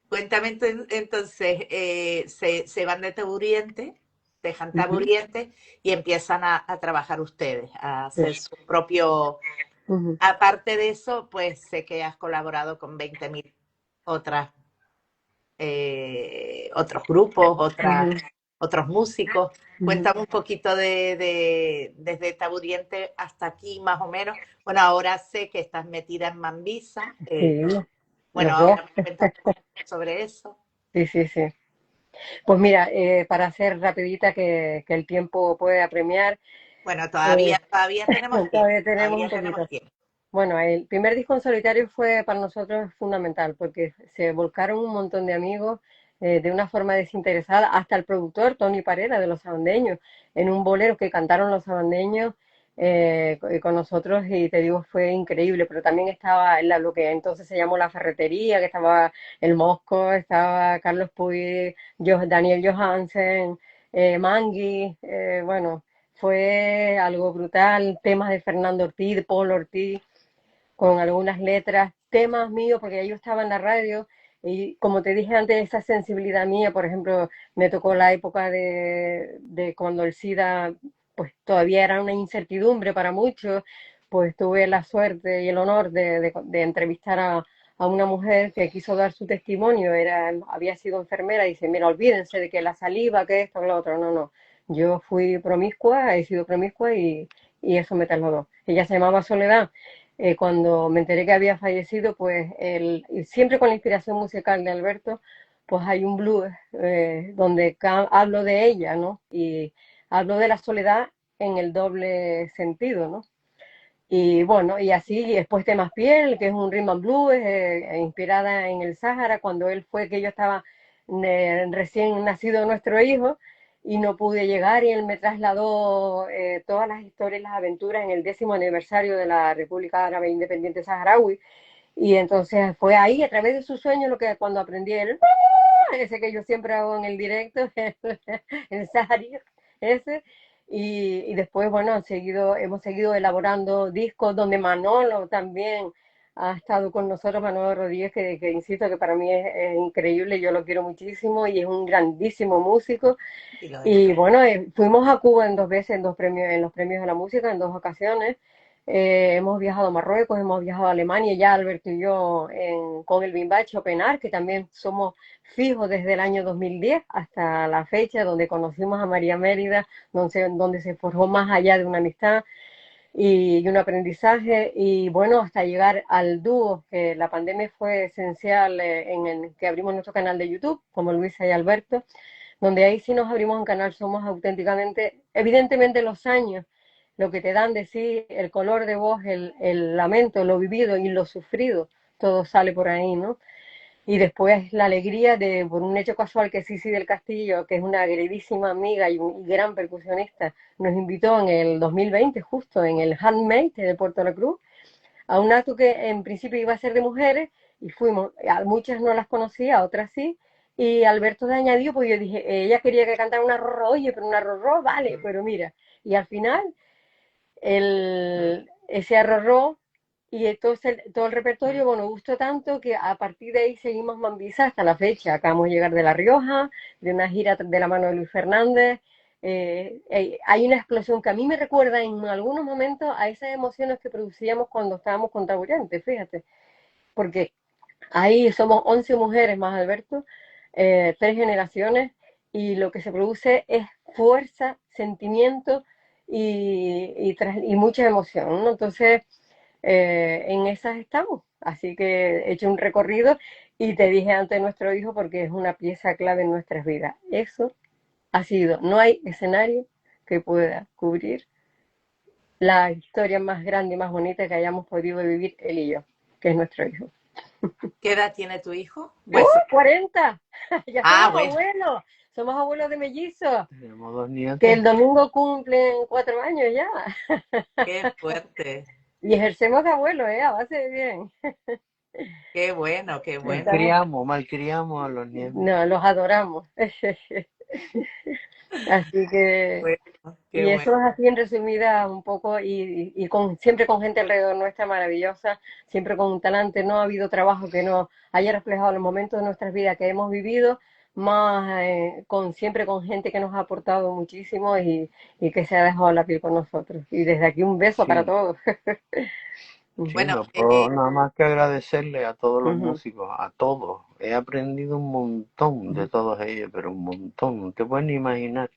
cuéntame entonces, se van de Taburiente, dejan Ujú. Taburiente y empiezan a trabajar ustedes, a Sí. hacer su propio... Ujú. Aparte de eso, pues sé que has colaborado con 20.000 otras, otros grupos, Ujú. otros músicos. Ujú. Cuéntame un poquito desde Taburiente hasta aquí, más o menos. Bueno, ahora sé que estás metida en Mambisa. Sí, Bueno, los dos. ahora me cuentas un poquito sobre eso. Sí, sí, sí. Pues mira, para hacer rapidita que el tiempo puede apremiar, Bueno, eh, todavía tenemos tiempo, todavía tenemos un todavía tenemos poquito. tiempo. Bueno, el primer disco en solitario fue para nosotros fundamental porque se volcaron un montón de amigos de una forma desinteresada, hasta el productor Tony Parera de Los Sabandeños, en un bolero que cantaron Los Sabandeños con nosotros, y te digo, fue increíble. Pero también estaba lo que entonces se llamó La Ferretería, que estaba El Mosco, estaba Carlos Puig, Daniel Johansen, Mangui, bueno, fue algo brutal. Temas de Fernando Ortiz, de Paul Ortiz, con algunas letras, temas míos, porque yo estaba en la radio y, como te dije antes, esa sensibilidad mía, por ejemplo, me tocó la época de cuando el SIDA pues todavía era una incertidumbre para muchos. Pues tuve la suerte y el honor de entrevistar a una mujer que quiso dar su testimonio. Había sido enfermera y dice: mira, olvídense de que la saliva, que esto, que lo otro. No, no, yo fui promiscua, he sido promiscua, y eso me trasladó. Ella se llamaba Soledad. Cuando me enteré que había fallecido, pues y siempre con la inspiración musical de Alberto, pues hay un blues donde hablo de ella, ¿no? Y hablo de la soledad en el doble sentido, ¿no? Y bueno, y así, y después Temas Piel, que es un rhythm and blues inspirada en el Sáhara, cuando él fue, que yo estaba recién nacido nuestro hijo, y no pude llegar, y él me trasladó todas las historias, las aventuras en el 10º aniversario de la República Árabe Independiente Saharaui. Y entonces fue ahí, a través de su sueño, lo que cuando aprendí ese que yo siempre hago en el directo, el Sahari, ese. Y después, bueno, hemos seguido elaborando discos donde Manolo también ha estado con nosotros, Manolo Rodríguez, que insisto que para mí es increíble, yo lo quiero muchísimo y es un grandísimo músico. Y lo es. Y bueno, fuimos a Cuba en 2 veces, en los premios de la música, en 2 ocasiones. Hemos viajado a Marruecos, hemos viajado a Alemania, ya Alberto y yo con el Bimbache Open Art, que también somos fijos desde el año 2010 hasta la fecha, donde conocimos a María Mérida, donde se forjó más allá de una amistad y un aprendizaje. Y bueno, hasta llegar al dúo, que la pandemia fue esencial en el que abrimos nuestro canal de YouTube, como Luisa y Alberto, donde ahí sí nos abrimos un canal. Somos auténticamente, evidentemente los años, lo que te dan de sí, el color de voz, el lamento, lo vivido y lo sufrido, todo sale por ahí, ¿no? Y después la alegría de, por un hecho casual, que Sisi del Castillo, que es una queridísima amiga y gran percusionista, nos invitó en el 2020, justo en el Handmade de Puerto La Cruz, a un acto que en principio iba a ser de mujeres, y fuimos. A muchas no las conocía, a otras sí, y Alberto de añadió, pues yo dije, ella quería que cantara una rorro, oye, pero una rorro, vale, pero mira, y al final ese arrorró, y entonces todo el repertorio, bueno, gustó tanto que a partir de ahí seguimos Mambisa hasta la fecha. Acabamos de llegar de La Rioja, de una gira de la mano de Luis Fernández. Hay una explosión que a mí me recuerda en algunos momentos a esas emociones que producíamos cuando estábamos con Taburante, fíjate, porque ahí somos 11 mujeres más, Alberto, 3 generaciones, y lo que se produce es fuerza, sentimiento y mucha emoción, ¿no? Entonces, en esas estamos. Así que he hecho un recorrido y te dije antes nuestro hijo, porque es una pieza clave en nuestras vidas. Eso ha sido, no hay escenario que pueda cubrir la historia más grande y más bonita que hayamos podido vivir él y yo, que es nuestro hijo. ¿Qué edad tiene tu hijo? Pues, 40. Ya ah, somos bueno, abuelos. Somos abuelos de mellizos. Tenemos 2 Que nietos. el domingo cumplen 4 años ya. qué fuerte. Y ejercemos de abuelo, a base de bien. Qué bueno, qué bueno. Estamos, Malcriamos a los nietos. no, los adoramos. Así que, Bueno, qué y bueno. eso es así en resumida un poco, y siempre con gente alrededor nuestra maravillosa, siempre con un talante. No ha habido trabajo que no haya reflejado los momentos de nuestras vidas que hemos vivido, más siempre con gente que nos ha aportado muchísimo, y que se ha dejado la piel con nosotros. Y desde aquí un beso para Sí, todos. sí, Bueno, no puedo nada más que agradecerle a todos los Ujú, músicos, a todos. He aprendido un montón de ujú, todos ellos, pero un montón. No te puedes ni imaginar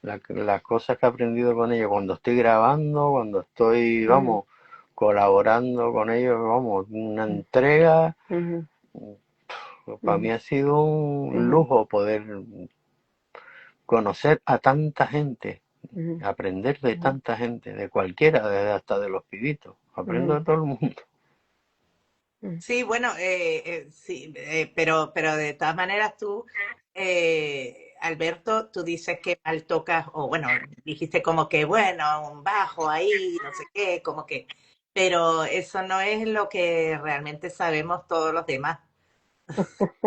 las cosas que he aprendido con ellos cuando estoy grabando, cuando estoy, ujú, vamos, colaborando con ellos, vamos, una entrega. ujú, Para mí ha sido un ujú, lujo poder conocer a tanta gente, ujú, aprender de ujú, tanta gente, de cualquiera, hasta de los pibitos. Aprendo ujú. de todo el mundo. Mm. Sí, bueno, sí, pero de todas maneras tú, Alberto, tú dices que mal tocas, o bueno, dijiste como que, bueno, un bajo ahí, no sé qué, como que, pero eso no es lo que realmente sabemos todos los demás,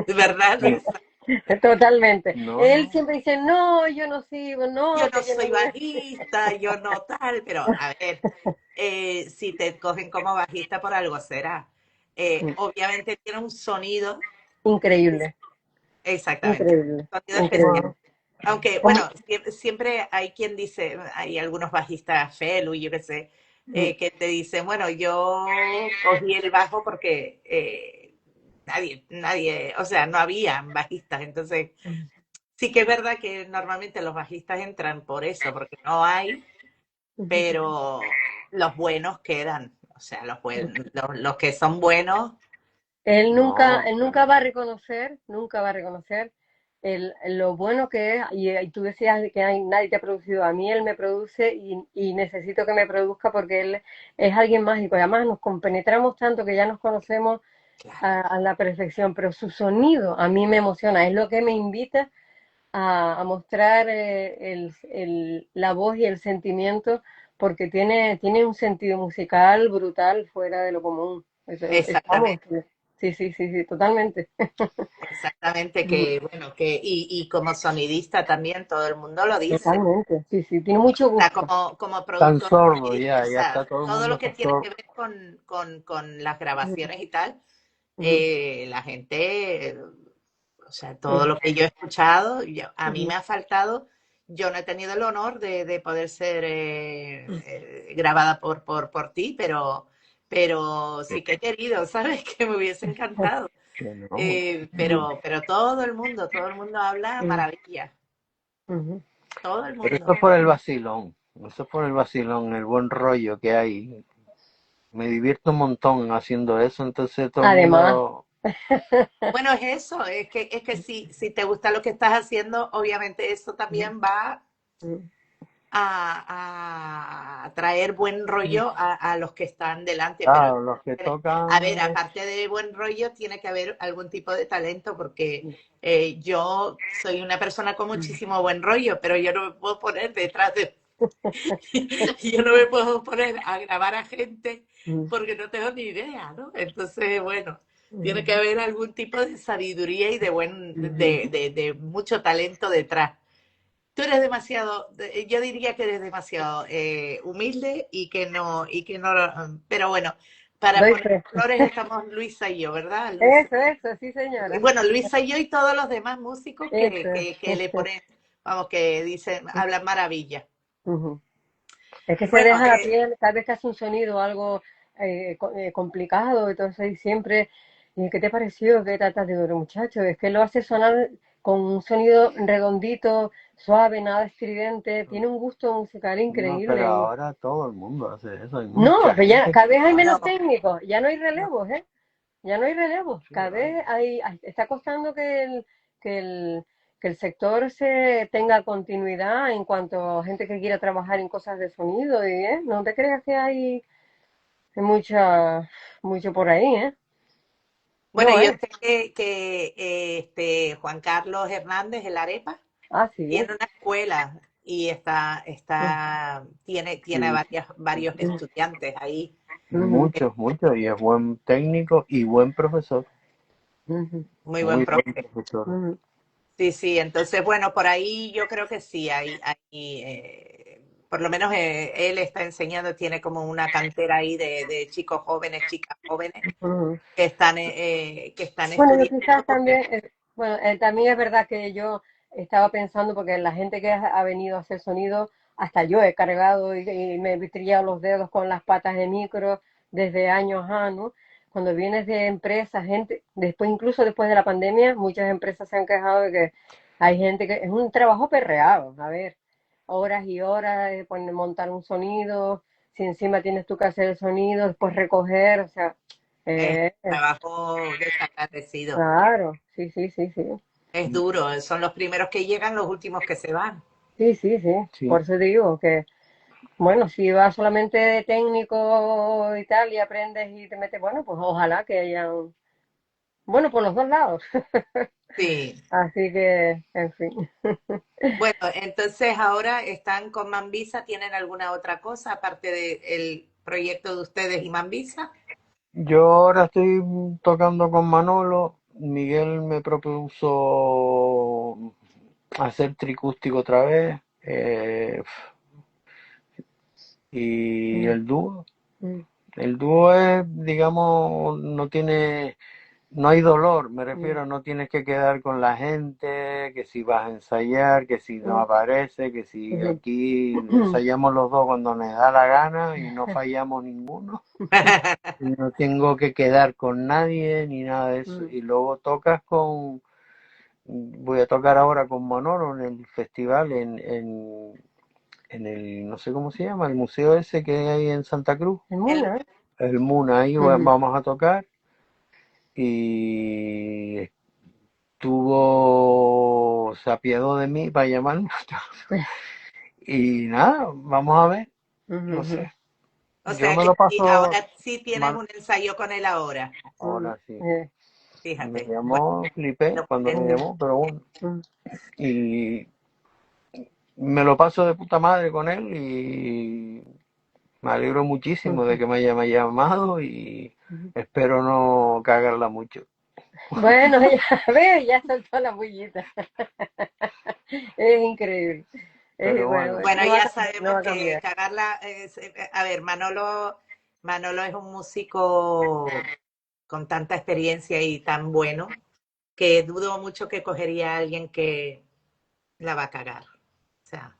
¿verdad, No, Luisa? Totalmente. no, Él no. siempre dice, no, yo no sirvo, Yo no, no que yo no soy voy a... bajista, yo no tal, pero a ver, si te cogen como bajista por algo será. Obviamente tiene un sonido, Increíble, exactamente, increíble, un sonido especial. increíble. Aunque, Como- bueno, siempre hay quien dice, hay algunos bajistas, Felu, yo qué sé, que te dicen, bueno, yo cogí el bajo porque nadie, o sea, no había bajistas. Entonces, sí que es verdad que normalmente los bajistas entran por eso, porque no hay, pero los buenos quedan. O sea, los que son buenos, No, Él nunca va a reconocer, nunca va a reconocer lo bueno que es, y tú decías que nadie te ha producido, a mí él me produce y necesito que me produzca porque él es alguien mágico, y además nos compenetramos tanto que ya nos conocemos claro, a la perfección, pero su sonido a mí me emociona, es lo que me invita a mostrar la voz y el sentimiento, porque tiene un sentido musical brutal fuera de lo común. Vamos, exactamente. sí, sí, sí, sí, totalmente. Exactamente, que bueno, y como sonidista también todo el mundo lo dice. Totalmente, sí, sí, tiene mucho O sea, gusto. como tan productor sordo y, ya, o ya está sea, todo el todo mundo lo que está tiene que sordo. ver con las grabaciones y tal, Ujú, la gente, o sea, todo ujú, lo que yo he escuchado, a mí ujú, me ha faltado, yo no he tenido el honor de poder ser grabada por ti, pero sí que he querido, ¿sabes? Que me hubiese encantado. Que no. Pero todo el mundo habla ujú, maravilla, ujú. todo el Pero eso mundo. es por el vacilón, eso es por el vacilón, el buen rollo que hay. Me divierto un montón haciendo eso, entonces todo el Además, mundo... Bueno, es eso, es que si te gusta lo que estás haciendo, obviamente eso ujú, también va ujú, a traer buen rollo a los que están delante, pero Claro, los que a ver, tocan... aparte de buen rollo, tiene que haber algún tipo de talento, porque yo soy una persona con muchísimo buen rollo, pero yo no me puedo poner detrás de... Yo no me puedo poner a grabar a gente ujú, porque no tengo ni idea, ¿no? Entonces, bueno, tiene que ujú, haber algún tipo de sabiduría y de ujú. de mucho talento detrás. Tú eres demasiado, yo diría que eres demasiado humilde y que no, pero bueno, para Doy poner fe. flores estamos Luisa y yo, ¿verdad, Luisa? Eso, sí, Y señora. bueno, Luisa y yo y todos los demás músicos Eso. que le ponen, vamos, que dicen, hablan maravilla. Ujú. Es que se Bueno, deja la piel, cada vez que hace un sonido algo complicado, entonces siempre, ¿qué te pareció? ¿Qué tal? Digo, muchacho, es que lo hace sonar con un sonido redondito, suave, nada estridente, tiene un gusto musical No, pero increíble. ahora todo el mundo hace eso, hay No, mucha pero ya gente cada que vez hay lo menos hace. técnicos, ya no hay relevos, ¿eh? Ya no hay relevos, Sí, cada vale. vez está costando que el, que el sector se tenga continuidad en cuanto a gente que quiera trabajar en cosas de sonido y, no te creas que hay mucho por ahí, ¿eh? bueno, No yo es. sé que Juan Carlos Hernández, el Arepa, Ah, sí. tiene una escuela y tiene Sí, varios estudiantes ahí. Ujú, muchos, muchos, y es buen técnico y buen profesor, ujú, Muy buen muy buen profe. profesor. ujú, Sí, sí, entonces, bueno, por ahí yo creo que sí, por lo menos él está enseñando, tiene como una cantera ahí de chicos jóvenes, chicas jóvenes ujú. que están Bueno, yo estudiando, quizás porque también, bueno, también es verdad que yo estaba pensando, porque la gente que ha venido a hacer sonido, hasta yo he cargado y me he trillado los dedos con las patas de micro desde años, ¿no? Cuando vienes de empresas, gente, después, incluso después de la pandemia, muchas empresas se han quejado de que hay gente que es un trabajo perreado, a ver, horas y horas de montar un sonido, si encima tienes tú que hacer el sonido, después recoger, o sea, es eh, un trabajo desagradecido. claro, sí, sí, sí, sí. Es duro, son los primeros que llegan, los últimos que se van. Sí, sí, sí. Por Sí, eso digo que Bueno, si vas solamente de técnico y tal y aprendes y te metes, bueno, pues ojalá que hayan, bueno, por los dos lados. Sí. Así que, en fin. Bueno, entonces ahora están con Mambisa, ¿tienen alguna otra cosa aparte del proyecto de ustedes y Mambisa? Yo ahora estoy tocando con Manolo. Miguel me propuso hacer tricústico otra vez. Y Mm, el dúo. mm, El dúo es, digamos, no hay dolor, me mm, refiero, no tienes que quedar con la gente, que si vas a ensayar, que si no mm, aparece, que si ujú. aquí ensayamos los dos cuando nos da la gana y no fallamos ninguno. Y no tengo que quedar con nadie ni nada de eso. Mm. Y luego voy a tocar ahora con Manolo en el festival, en el, no sé cómo se llama, el museo ese que hay en Santa Cruz, El El, mundo, ¿eh? el Muna, ahí Ujú. vamos a tocar. Y se apiadó de mí para llamarme. Y nada, vamos a ver, Ujú, no ujú. sé. o Yo sea me que lo sí, paso ahora sí tienes mal. un ensayo con él ahora, Mm, Ahora sí. Me fíjate. Bueno, llamó, flipé lo cuando me mm, puedes- llamó, pero bueno. mm. Y me lo paso de puta madre con él y me alegro muchísimo de Ujú, que me haya llamado y ujú. espero no cagarla mucho. Bueno, ya veo, ya soltó la bullita. Es increíble. Pero Bueno, bueno, Bueno, no va a ya cambiar, no sabemos va a que cambiar. cagarla a ver, Manolo es un músico con tanta experiencia y tan bueno que dudo mucho que cogería a alguien que la va a cagar. O sea,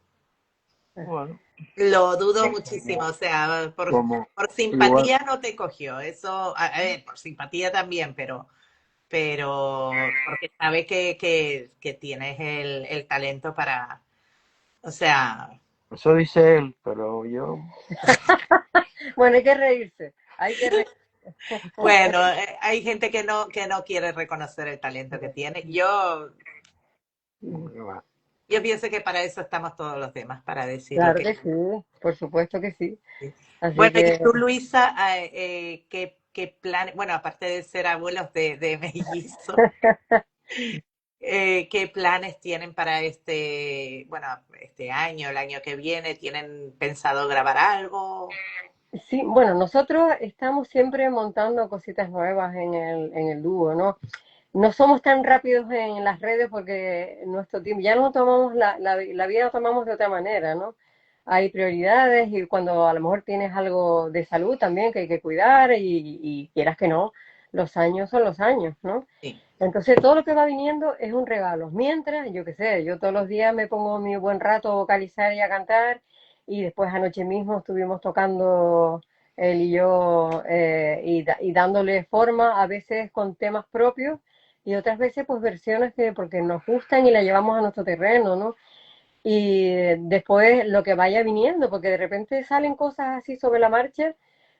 bueno, lo dudo muchísimo. como, O sea, como por igual. simpatía no te cogió. Eso, a ver, por simpatía también, pero porque sabe que tienes el talento para, o sea, Eso dice él, pero yo, Bueno, hay que reírse, hay que reírse. bueno, hay gente que no quiere reconocer el talento que tiene. Yo pienso que para eso estamos todos los demás, para decir lo Claro que... que sí, por supuesto que sí. Así Bueno, y que, tú, Luisa, qué planes, bueno, aparte de ser abuelos de mellizos, qué planes tienen para bueno, este año, el año que viene? ¿Tienen pensado grabar algo? sí, bueno, nosotros estamos siempre montando cositas nuevas en el dúo, ¿no? No somos tan rápidos en las redes porque nuestro tiempo, ya no tomamos la vida la tomamos de otra manera, ¿no? Hay prioridades y cuando a lo mejor tienes algo de salud también que hay que cuidar y quieras que no, los años son los años, ¿no? Sí. Entonces todo lo que va viniendo es un regalo. Mientras, yo qué sé, yo todos los días me pongo mi buen rato a vocalizar y a cantar y después anoche mismo estuvimos tocando él y yo y dándole forma a veces con temas propios y otras veces pues versiones que porque nos gustan y las llevamos a nuestro terreno, ¿no? Y después lo que vaya viniendo, porque de repente salen cosas así sobre la marcha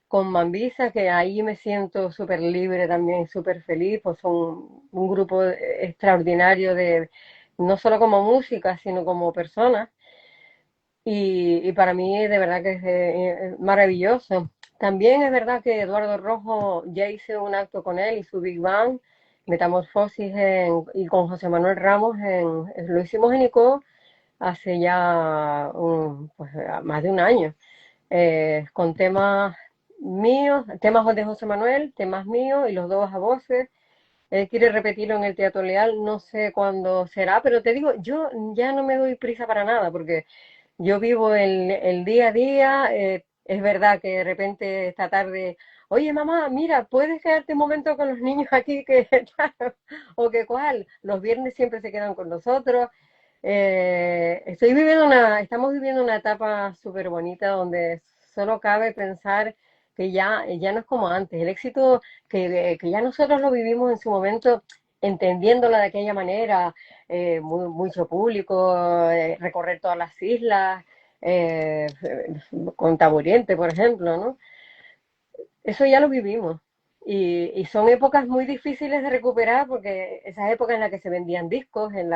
con Mambisa, que ahí me siento súper libre también, súper feliz, pues son un grupo extraordinario de, no solo como música, sino como personas, y para mí de verdad que es maravilloso. También es verdad que Eduardo Rojo ya hice un acto con él y su Big Bang, Metamorfosis, y con José Manuel Ramos, lo hicimos en ICO hace ya pues, más de un año con temas míos, temas de José Manuel, temas míos y los dos a voces. Él quiere repetirlo en el Teatro Leal, no sé cuándo será, pero te digo, yo ya no me doy prisa para nada, porque yo vivo el día a día. Es verdad que de repente esta tarde, oye mamá, mira, ¿puedes quedarte un momento con los niños aquí? Que, o que cuál, los viernes siempre se quedan con nosotros. Estamos viviendo una etapa súper bonita donde solo cabe pensar que ya no es como antes. El éxito que ya nosotros lo vivimos en su momento, entendiéndola de aquella manera, mucho público, recorrer todas las islas, eh, con Taburiente, por ejemplo, ¿no? Eso ya lo vivimos. Y son épocas muy difíciles de recuperar porque esas épocas en las que se vendían discos en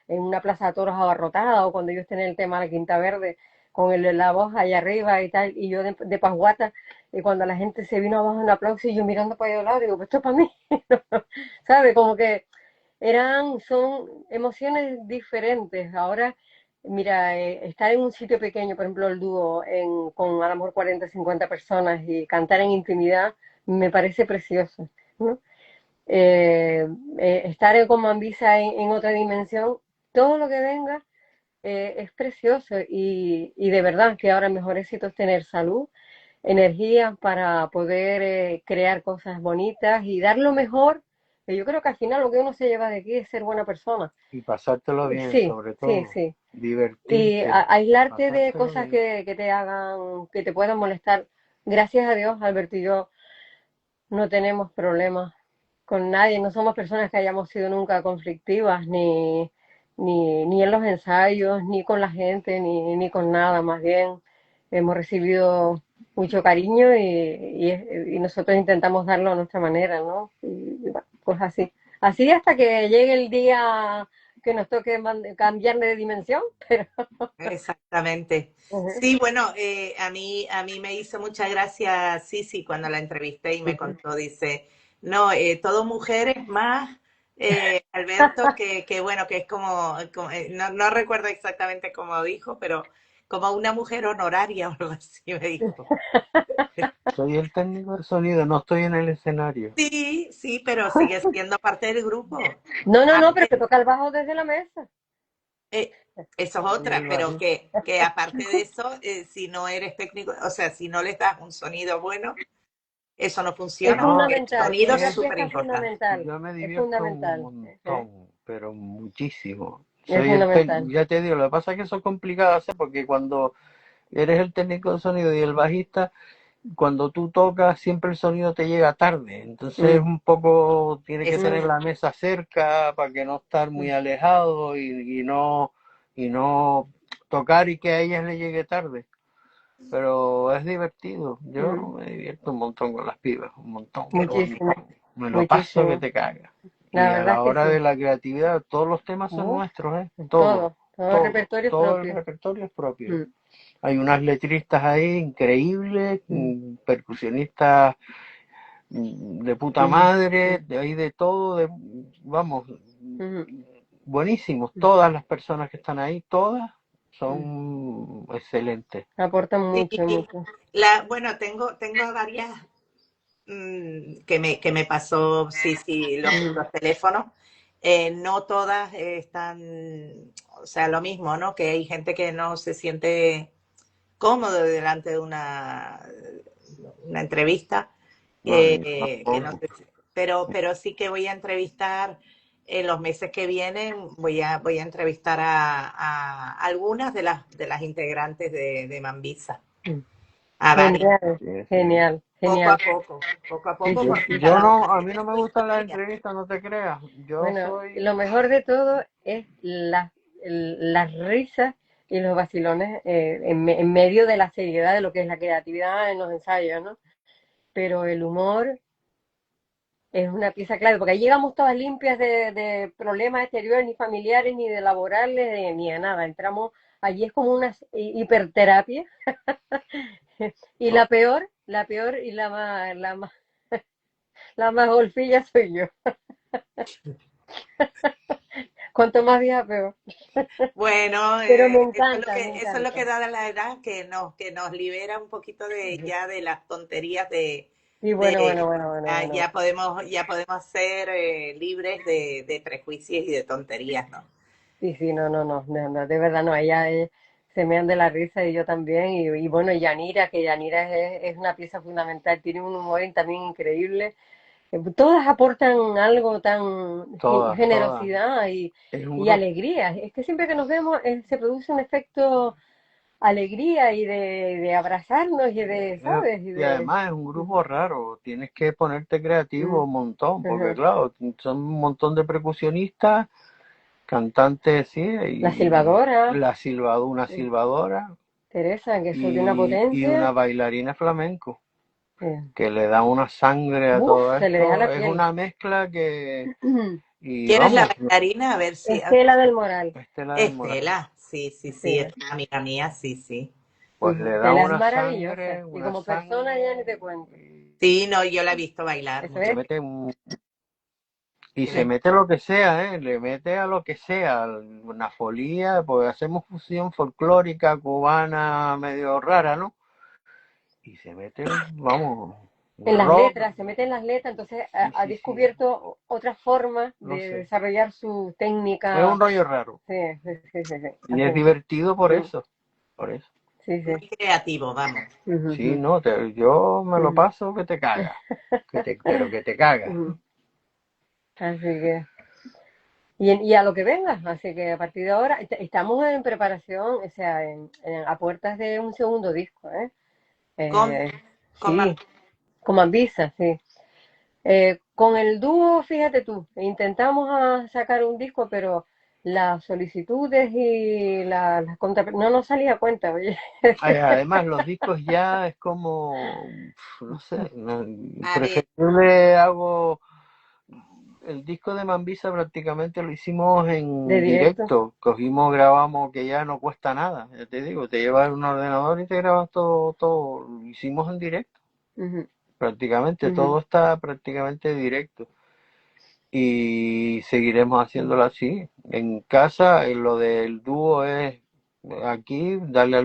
una plaza de toros abarrotada o cuando ellos tenían el tema de la Quinta Verde la voz allá arriba y tal, y yo de pasguata, y cuando la gente se vino abajo un aplauso y yo mirando para allá al lado, digo, pues esto es para mí, ¿sabes? Como que son emociones diferentes. Ahora, mira, estar en un sitio pequeño, por ejemplo, el dúo con a lo mejor 40, 50 personas y cantar en intimidad, me parece precioso, ¿no? Eh, Estar con Mambisa en otra dimensión, todo lo que venga es precioso y de verdad que ahora el mejor éxito es tener salud, energía para poder crear cosas bonitas y dar lo mejor. Que yo creo que al final lo que uno se lleva de aquí es ser buena persona. Y pasártelo bien, Sí, sobre sí, todo. sí. Y Divertirte, aislarte de pasártelo cosas bien. que te hagan, que te puedan molestar. Gracias a Dios, Alberto y yo no tenemos problemas con nadie, no somos personas que hayamos sido nunca conflictivas, ni en los ensayos, ni con la gente, ni con nada, más bien hemos recibido mucho cariño y nosotros intentamos darlo a nuestra manera, ¿no? Y bueno, pues así. Así hasta que llegue el día que nos toque cambiar de dimensión, pero... Exactamente. Sí, bueno, a mí me hizo mucha gracia Sisi cuando la entrevisté y me contó, dice, no, todo mujeres más, Alberto, que bueno, que es no recuerdo exactamente cómo dijo, pero como una mujer honoraria o algo así me dijo. Soy el técnico de sonido, no estoy en el escenario. Sí, sí, pero sigue siendo parte del grupo. No, no, A no, pero ver, que toca el bajo desde la mesa. eso es Soy otra, el pero bajista. que aparte de eso, si no eres técnico, o sea, si no les das un sonido bueno, eso no Es funciona. No, El fundamental, sonido en es una es, súper fiesta es importante. fundamental, yo me es divierto un fundamental, montón, pero muchísimo. es Soy el técnico, fundamental. ya te digo, lo que pasa es que eso es complicado de hacer porque cuando eres el técnico de sonido y el bajista, cuando tú tocas siempre el sonido te llega tarde, entonces Mm, un poco tienes que tener Exacto. la mesa cerca para que no estar muy alejado y no tocar y que a ellas le llegue tarde. Pero es divertido, yo mm, me divierto un montón con las pibas, un montón, pero un muchísimo, montón. Me lo paso que muchísimo. te cagas. La Y a verdad la es que hora de sí. la creatividad, todos los temas son nuestros, ¿eh? Todo, Todo el todo, repertorio es todo el propio. repertorio es propio. Mm, Hay unas letristas ahí increíbles, mm, percusionistas de puta mm, madre, hay de todo, vamos, mm, buenísimos. mm. Todas las personas que están ahí, todas Mm. son excelentes. Aportan Sí, mucho, mucho. bueno, tengo varias que me pasó, sí, sí, Mm, los teléfonos. No todas están, o sea, lo mismo, ¿no? Que hay gente que no se siente cómodo delante de una entrevista, No, yo que no tampoco. sé pero sí que voy a entrevistar en los meses que vienen, voy a entrevistar a algunas de las integrantes de Mambisa, mm. a varias, Genial, Sí, sí. genial, poco a genial. poco, poco a Sí, poco, sí, porque sí, Yo sí. cada no, una a mí tiene no me su gustan las historia. entrevistas, no te creas. Yo Bueno, soy, lo mejor de todo es las risas y los vacilones en medio de la seriedad de lo que es la creatividad en los ensayos, ¿no? Pero el humor es una pieza clave, porque ahí llegamos todas limpias de problemas exteriores, ni familiares, ni de laborales, ni de nada. Entramos, allí es como una hiperterapia. Y la peor y la más golfilla soy yo. Cuanto más vieja, peor. Bueno, Pero me eso es encanta, me eso es lo que encanta. da la edad, que nos libera un poquito de las tonterías Y bueno, bueno, de bueno, bueno, bueno. ya podemos ser libres de prejuicios y de tonterías, ¿no? Sí, sí, no, no, no, no, no, de verdad no, ella se me han de la risa y yo también. Y bueno, Yanira, que Yanira es una pieza fundamental, tiene un humor también increíble. Todas aportan algo tan todas, todas. generosidad Es un y grupo. alegría. Es que siempre que nos vemos se produce un efecto alegría y de abrazarnos y de, ¿sabes? Y Y de... además es un grupo raro, tienes que ponerte creativo Mm, un montón, porque ujú. claro, son un montón de percusionistas, cantantes, sí, La y silbadora, una silbadora Teresa, que eso de una y una potencia. bailarina flamenco, eh, que le da una sangre a Uf, todo se le deja esto. la Es piel. una mezcla y ¿Quién es la vamos, bailarina? A ver si. Estela del Moral. Estela del Moral. Estela, sí, sí, sí, es Sí, una amiga mía, sí, sí. pues le da Tela es una maravillosa. sangre, Y una como persona ya ni te sangre, cuento. Sí, no, yo la he visto bailar. Eso se es. mete y Sí, la se mete lo que sea, ¿eh? Le mete a lo que sea, una folía, pues hacemos fusión folclórica, cubana, medio rara, ¿no? Y se mete, vamos, En las rock, letras, se mete en las letras, entonces sí, ha sí, sí, descubierto otras formas no de sé. desarrollar su Es un técnica. rollo raro. Sí, sí, sí, sí, sí. Y es divertido por Mm, eso, por eso. sí, sí. muy creativo, vamos. Ujú, Sí, ujú, no, yo me lo ujú, paso que te cagas, pero que te cagas. ujú. Así que, y a lo que venga, así que a partir de ahora estamos en preparación, o sea, a puertas de un segundo disco, ¿eh? Con, Eh, con Mam- sí, con Ambisa, sí. Con el dúo, fíjate tú, intentamos sacar un disco, pero las solicitudes y las no nos salía a cuenta, oye. Además, los discos ya es como, no sé, a ver, preferible hago. El disco de Mambisa prácticamente lo hicimos De en directo. directo. Cogimos, grabamos, que ya no cuesta nada. Ya te digo, te llevas un ordenador y te grabas todo. Lo hicimos en directo. Ujú, Prácticamente, ujú, todo está prácticamente directo. Y seguiremos haciéndolo así. En casa, lo del dúo es aquí, darle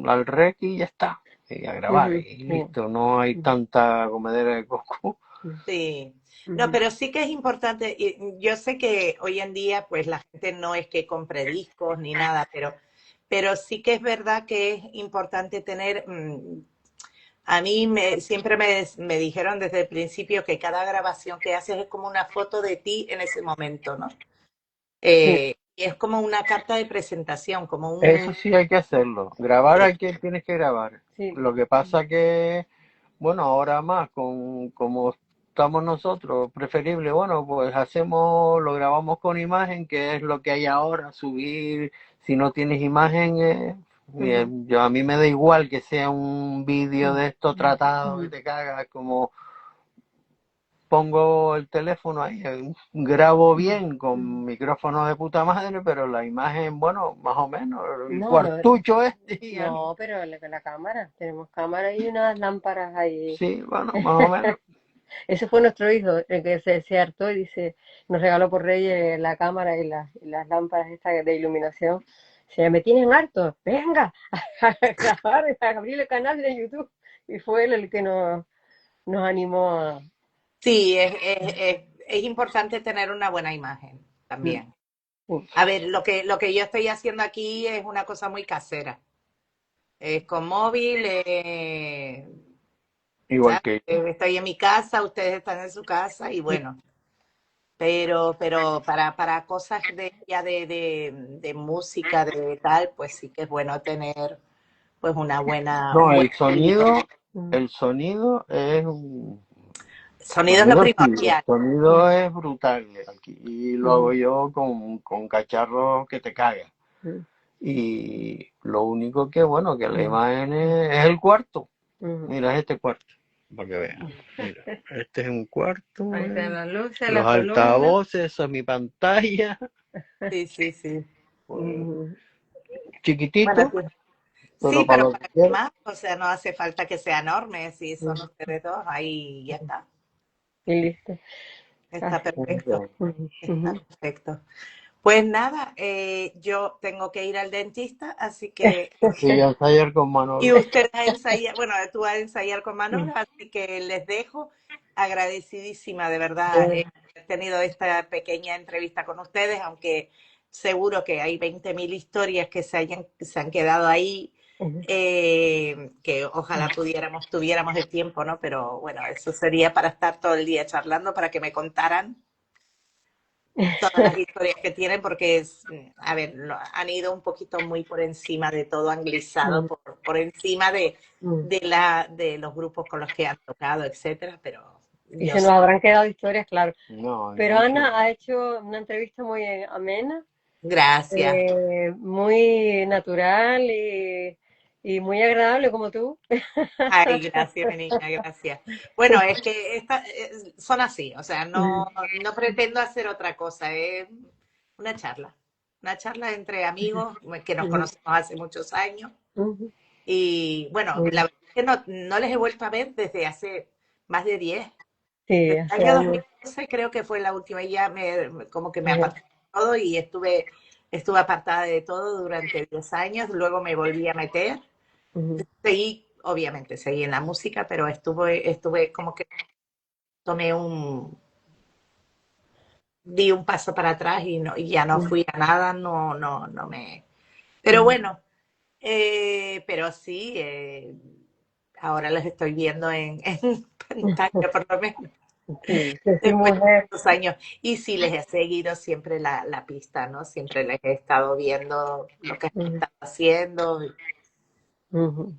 al rec y ya está. Y a grabar ujú, y sí, listo. No hay ujú, tanta comedera de coco. sí. No, ujú, pero sí que es importante. Y yo sé que hoy en día, pues la gente no es que compre discos ni nada, pero sí que es verdad que es importante tener. A mí siempre me dijeron desde el principio que cada grabación que haces es como una foto de ti en ese momento, ¿no? sí, Y es como una carta de presentación, como Eso un... sí hay que hacerlo. Grabar eh, hay que tienes que grabar. sí, Lo que pasa que, bueno, ahora más con como estamos nosotros, preferible, bueno, pues lo grabamos con imagen, que es lo que hay ahora, subir, si no tienes imagen, ujú, yo a mí me da igual que sea un vídeo ujú, de esto tratado que ujú, te cagas, como pongo el teléfono ahí, grabo ujú, bien ujú. con micrófono de puta madre, pero la imagen, bueno, más o menos, el No, cuartucho este, no, pero la cámara, tenemos cámara y unas lámparas ahí. sí, bueno, más o menos. Ese fue nuestro hijo, el que se hartó y dice, nos regaló por Reyes la cámara y las lámparas estas de iluminación. Se me tienen harto, venga a grabar, a abrir el canal de YouTube. Y fue él el que nos animó a... Sí, es importante tener una buena imagen Mm, también. sí. A ver, lo que yo estoy haciendo aquí es una cosa muy casera. Es con móvil, Igual ¿sabes? que yo. Estoy en mi casa, ustedes están en su casa y bueno, pero para cosas de música, de tal, pues sí que es bueno tener pues un No, buen equipo. Mm, el sonido es Sonido es lo sonido sí, el primordial. sonido mm, es brutal aquí. Y lo hago mm, yo con cacharros que te cagas. mm, Y lo único que, bueno, que la mm, imagen es el cuarto. mm. Mira, es este cuarto, para que vean. Mira, este es un cuarto, Ahí están las luces, los las columnas. altavoces, esa es mi pantalla, Sí, sí, sí. pues, Mm, Bueno, chiquitito, pues, sí, pero para pero lo que para qué quiero. más, o sea, no hace falta que sea enorme, si son mm, ustedes dos, ahí ya está, y listo. está Así. perfecto, Ujú, está ujú. perfecto. Pues nada, yo tengo que ir al dentista, así que, Sí, ensayar con y Manolo. usted a ensayar, bueno, tú a ensayar con Manolo, así que les dejo agradecidísima, de verdad, he tenido esta pequeña entrevista con ustedes, aunque seguro que hay 20.000 historias que se han quedado ahí, Ujú. que ojalá tuviéramos el tiempo, ¿no? Pero bueno, eso sería para estar todo el día charlando, para que me contaran todas las historias que tienen, porque a ver, han ido un poquito muy por encima de todo, anglizado, Mm, por encima mm. de los grupos con los que han tocado, etcétera, pero Y yo se nos sé. habrán quedado historias, claro. No, hay Pero mucho. Ana ha hecho una entrevista muy amena, Gracias. muy natural y muy agradable como tú. Ay, gracias, mi niña, gracias. Bueno, es que son así, o sea, Mm, no pretendo hacer otra cosa, es una charla entre amigos que nos mm, conocemos hace muchos años. mm. Y bueno, Muy- la verdad es que no les he vuelto a ver desde hace más de 10. Sí, Desde el hace año años. 2012 creo que fue la última y ya como que me Ya. aparté de todo y estuve apartada de todo durante 10 años, luego me volví a meter. Ujú, Obviamente seguí en la música, pero estuve como que tomé di un paso para atrás y ya no ujú, fui a nada, no me... Pero ujú. bueno, pero sí, ahora los estoy viendo en pantalla por lo menos, Sí, que sí, después de mujer. tantos años. Y sí les he seguido siempre la pista, ¿no? Siempre les he estado viendo lo que Ujú, están haciendo. ujú.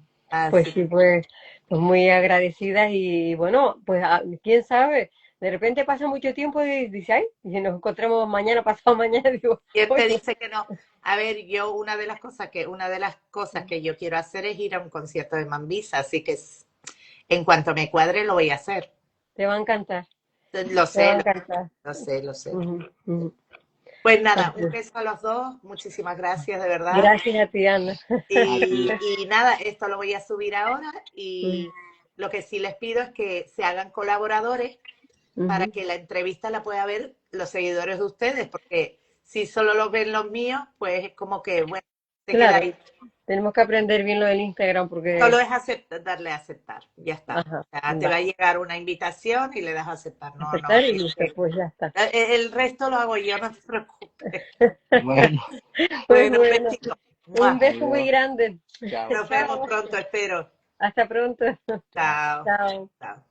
Pues Así sí, pues muy agradecidas y bueno, pues quién sabe, de repente pasa mucho tiempo y dice, ay, y si nos encontramos mañana, pasado mañana, digo, ¿quién te oye, dice que no? A ver, yo una de las cosas que yo quiero hacer es ir a un concierto de Mambisa, así que en cuanto me cuadre lo voy a hacer. te va a encantar, Lo te va sé, a encantar. lo sé, lo sé. Ujú, ujú. Pues Pues, nada, un beso a los dos, muchísimas gracias de verdad. gracias a ti, Ana. A ti. Y nada, esto lo voy a subir ahora Ujú, y lo que sí les pido es que se hagan colaboradores para ujú. que la entrevista la pueda ver los seguidores de ustedes, porque si solo lo ven los míos, pues es como que, bueno, se queda Claro, ahí. tenemos que aprender bien lo del Instagram porque, Solo es darle a aceptar, ya está. ajá, O sea, te va va, a llegar una invitación y le das a aceptar. No, no, aceptar y listo, pues ya está. el resto lo hago yo, no te preocupes. Bueno, Pues Bueno, un bueno, besito. un ¡Mua! beso muy adiós. grande. Chao. Nos vemos Chao, pronto, espero. hasta pronto. Chao. Chao. Chao. Chao.